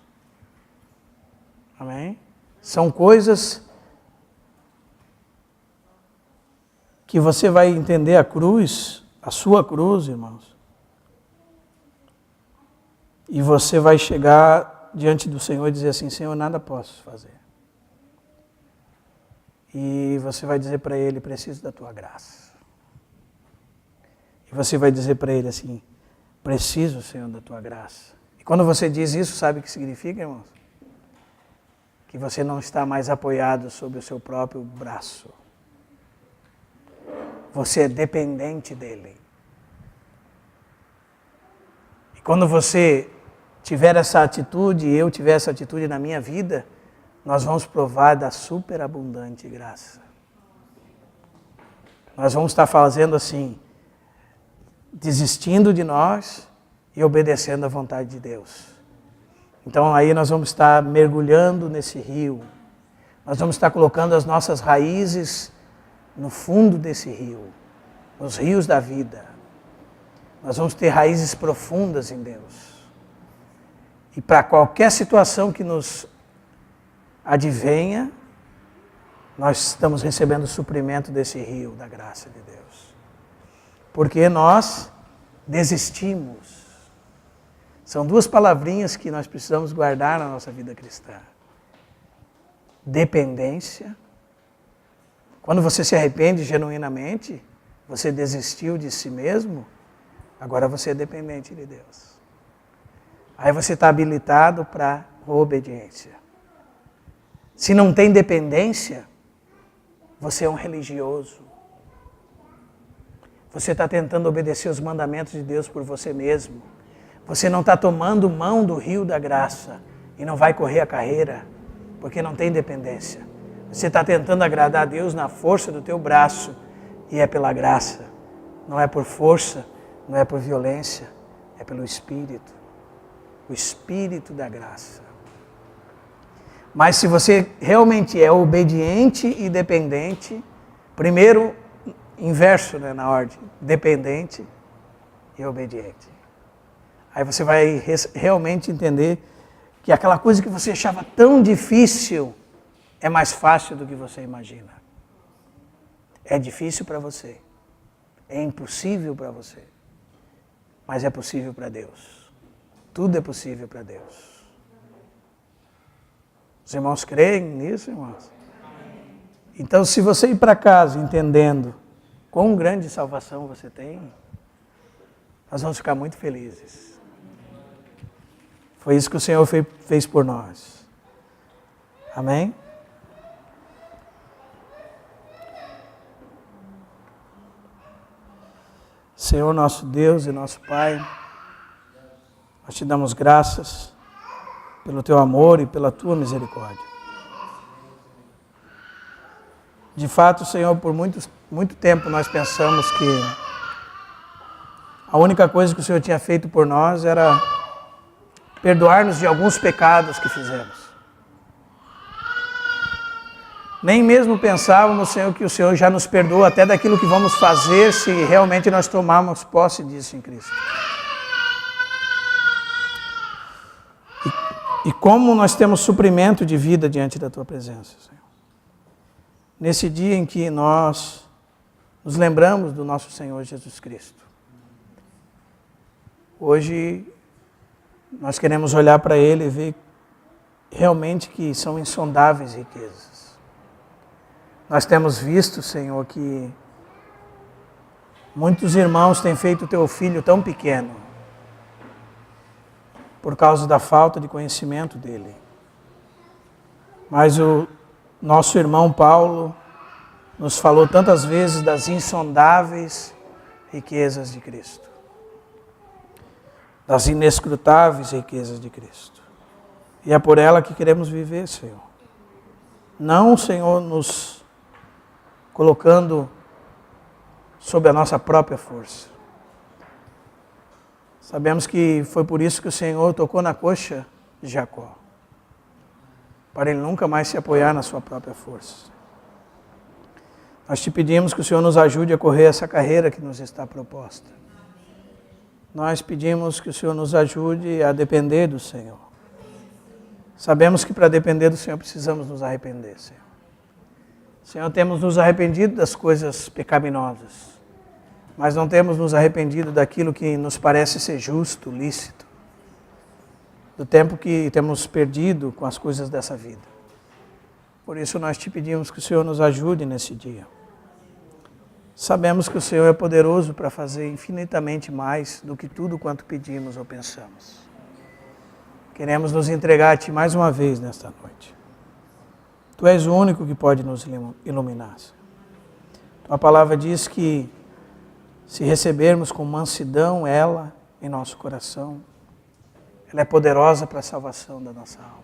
Amém? São coisas que você vai entender a cruz, a sua cruz, irmãos. E você vai chegar diante do Senhor e dizer assim, Senhor, nada posso fazer. E você vai dizer para Ele, preciso da Tua graça. E você vai dizer para Ele assim, preciso, Senhor, da Tua graça. E quando você diz isso, sabe o que significa, irmãos? Que você não está mais apoiado sobre o seu próprio braço. Você é dependente dEle. E quando você tiver essa atitude, e eu tiver essa atitude na minha vida, nós vamos provar da superabundante graça. Nós vamos estar fazendo assim, desistindo de nós e obedecendo à vontade de Deus. Então aí nós vamos estar mergulhando nesse rio. Nós vamos estar colocando as nossas raízes no fundo desse rio, nos rios da vida. Nós vamos ter raízes profundas em Deus. E para qualquer situação que nos advenha, nós estamos recebendo o suprimento desse rio da graça de Deus. Porque nós desistimos. São duas palavrinhas que nós precisamos guardar na nossa vida cristã. Dependência. Quando você se arrepende genuinamente, você desistiu de si mesmo, agora você é dependente de Deus. Aí você está habilitado para a obediência. Se não tem dependência, você é um religioso. Você está tentando obedecer os mandamentos de Deus por você mesmo. Você não está tomando mão do rio da graça e não vai correr a carreira, porque não tem dependência. Você está tentando agradar a Deus na força do teu braço e é pela graça. Não é por força, não é por violência, é pelo Espírito. O Espírito da graça. Mas se você realmente é obediente e dependente, primeiro, inverso, né, na ordem, dependente e obediente. Aí você vai realmente entender que aquela coisa que você achava tão difícil é mais fácil do que você imagina. É difícil para você, é impossível para você, mas é possível para Deus. Tudo é possível para Deus. Os irmãos creem nisso, irmãos? Então, se você ir para casa entendendo quão grande salvação você tem, nós vamos ficar muito felizes. Foi isso que o Senhor fez por nós. Amém? Senhor nosso Deus e nosso Pai, nós te damos graças pelo teu amor e pela tua misericórdia. De fato, Senhor, por muito tempo nós pensamos que a única coisa que o Senhor tinha feito por nós era perdoar-nos de alguns pecados que fizemos. Nem mesmo pensávamos, Senhor, que o Senhor já nos perdoou até daquilo que vamos fazer se realmente nós tomarmos posse disso em Cristo. E como nós temos suprimento de vida diante da Tua presença, Senhor. Nesse dia em que nós nos lembramos do nosso Senhor Jesus Cristo. Hoje nós queremos olhar para Ele e ver realmente que são insondáveis riquezas. Nós temos visto, Senhor, que muitos irmãos têm feito o Teu Filho tão pequeno por causa da falta de conhecimento dEle. Mas o nosso irmão Paulo nos falou tantas vezes das insondáveis riquezas de Cristo, das inescrutáveis riquezas de Cristo. E é por ela que queremos viver, Senhor. Não, Senhor, nos colocando sob a nossa própria força. Sabemos que foi por isso que o Senhor tocou na coxa de Jacó, para ele nunca mais se apoiar na sua própria força. Nós te pedimos que o Senhor nos ajude a correr essa carreira que nos está proposta. Nós pedimos que o Senhor nos ajude a depender do Senhor. Sabemos que para depender do Senhor precisamos nos arrepender, Senhor. Senhor, temos nos arrependido das coisas pecaminosas, mas não temos nos arrependido daquilo que nos parece ser justo, lícito, do tempo que temos perdido com as coisas dessa vida. Por isso nós te pedimos que o Senhor nos ajude nesse dia. Sabemos que o Senhor é poderoso para fazer infinitamente mais do que tudo quanto pedimos ou pensamos. Queremos nos entregar a Ti mais uma vez nesta noite. Tu és o único que pode nos iluminar. Tua palavra diz que se recebermos com mansidão ela em nosso coração, ela é poderosa para a salvação da nossa alma,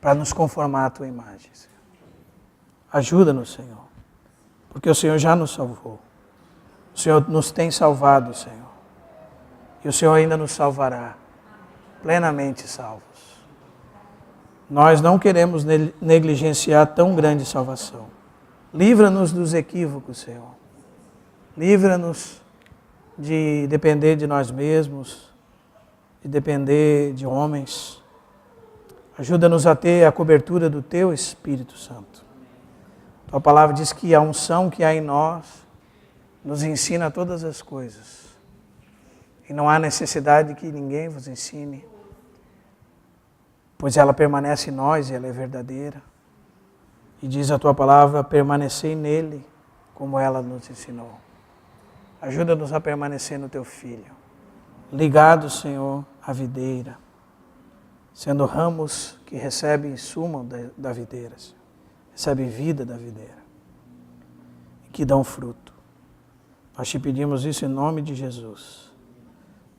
para nos conformar à Tua imagem, Senhor. Ajuda-nos, Senhor, porque o Senhor já nos salvou. O Senhor nos tem salvado, Senhor. E o Senhor ainda nos salvará, plenamente salvos. Nós não queremos negligenciar tão grande salvação. Livra-nos dos equívocos, Senhor. Livra-nos de depender de nós mesmos, de depender de homens. Ajuda-nos a ter a cobertura do Teu Espírito Santo. Tua palavra diz que a unção que há em nós nos ensina todas as coisas. E não há necessidade que ninguém vos ensine, pois ela permanece em nós e ela é verdadeira. E diz a Tua palavra, permanecei nele, como ela nos ensinou. Ajuda-nos a permanecer no Teu Filho, ligados, Senhor, à videira, sendo ramos que recebem sumo da videira, Senhor. Recebem vida da videira e que dão fruto. Nós te pedimos isso em nome de Jesus.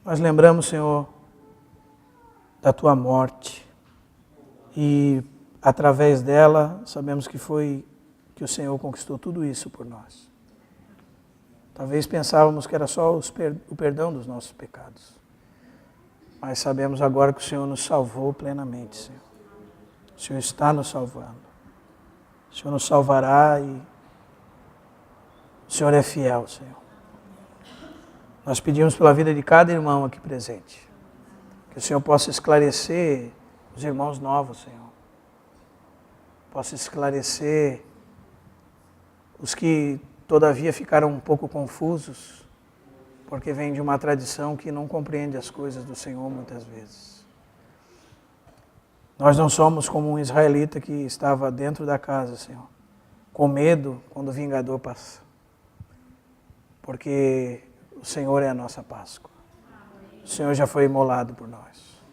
Nós lembramos, Senhor, da Tua morte e através dela sabemos que foi que o Senhor conquistou tudo isso por nós. Talvez pensávamos que era só o perdão dos nossos pecados, mas sabemos agora que o Senhor nos salvou plenamente, Senhor. O Senhor está nos salvando. O Senhor nos salvará e o Senhor é fiel, Senhor. Nós pedimos pela vida de cada irmão aqui presente, que o Senhor possa esclarecer os irmãos novos, Senhor. Possa esclarecer os que todavia ficaram um pouco confusos, porque vêm de uma tradição que não compreende as coisas do Senhor muitas vezes. Nós não somos como um israelita que estava dentro da casa, Senhor, com medo quando o vingador passa, porque o Senhor é a nossa Páscoa. O Senhor já foi imolado por nós.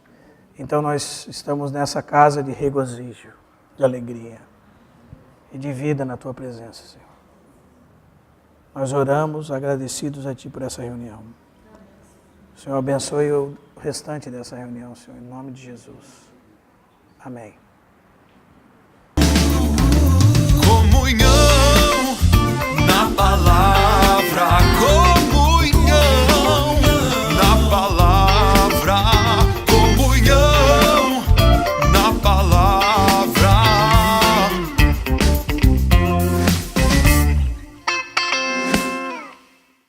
Então nós estamos nessa casa de regozijo, de alegria e de vida na Tua presença, Senhor. Nós oramos agradecidos a Ti por essa reunião. O Senhor abençoe o restante dessa reunião, Senhor, em nome de Jesus. Amém. Comunhão.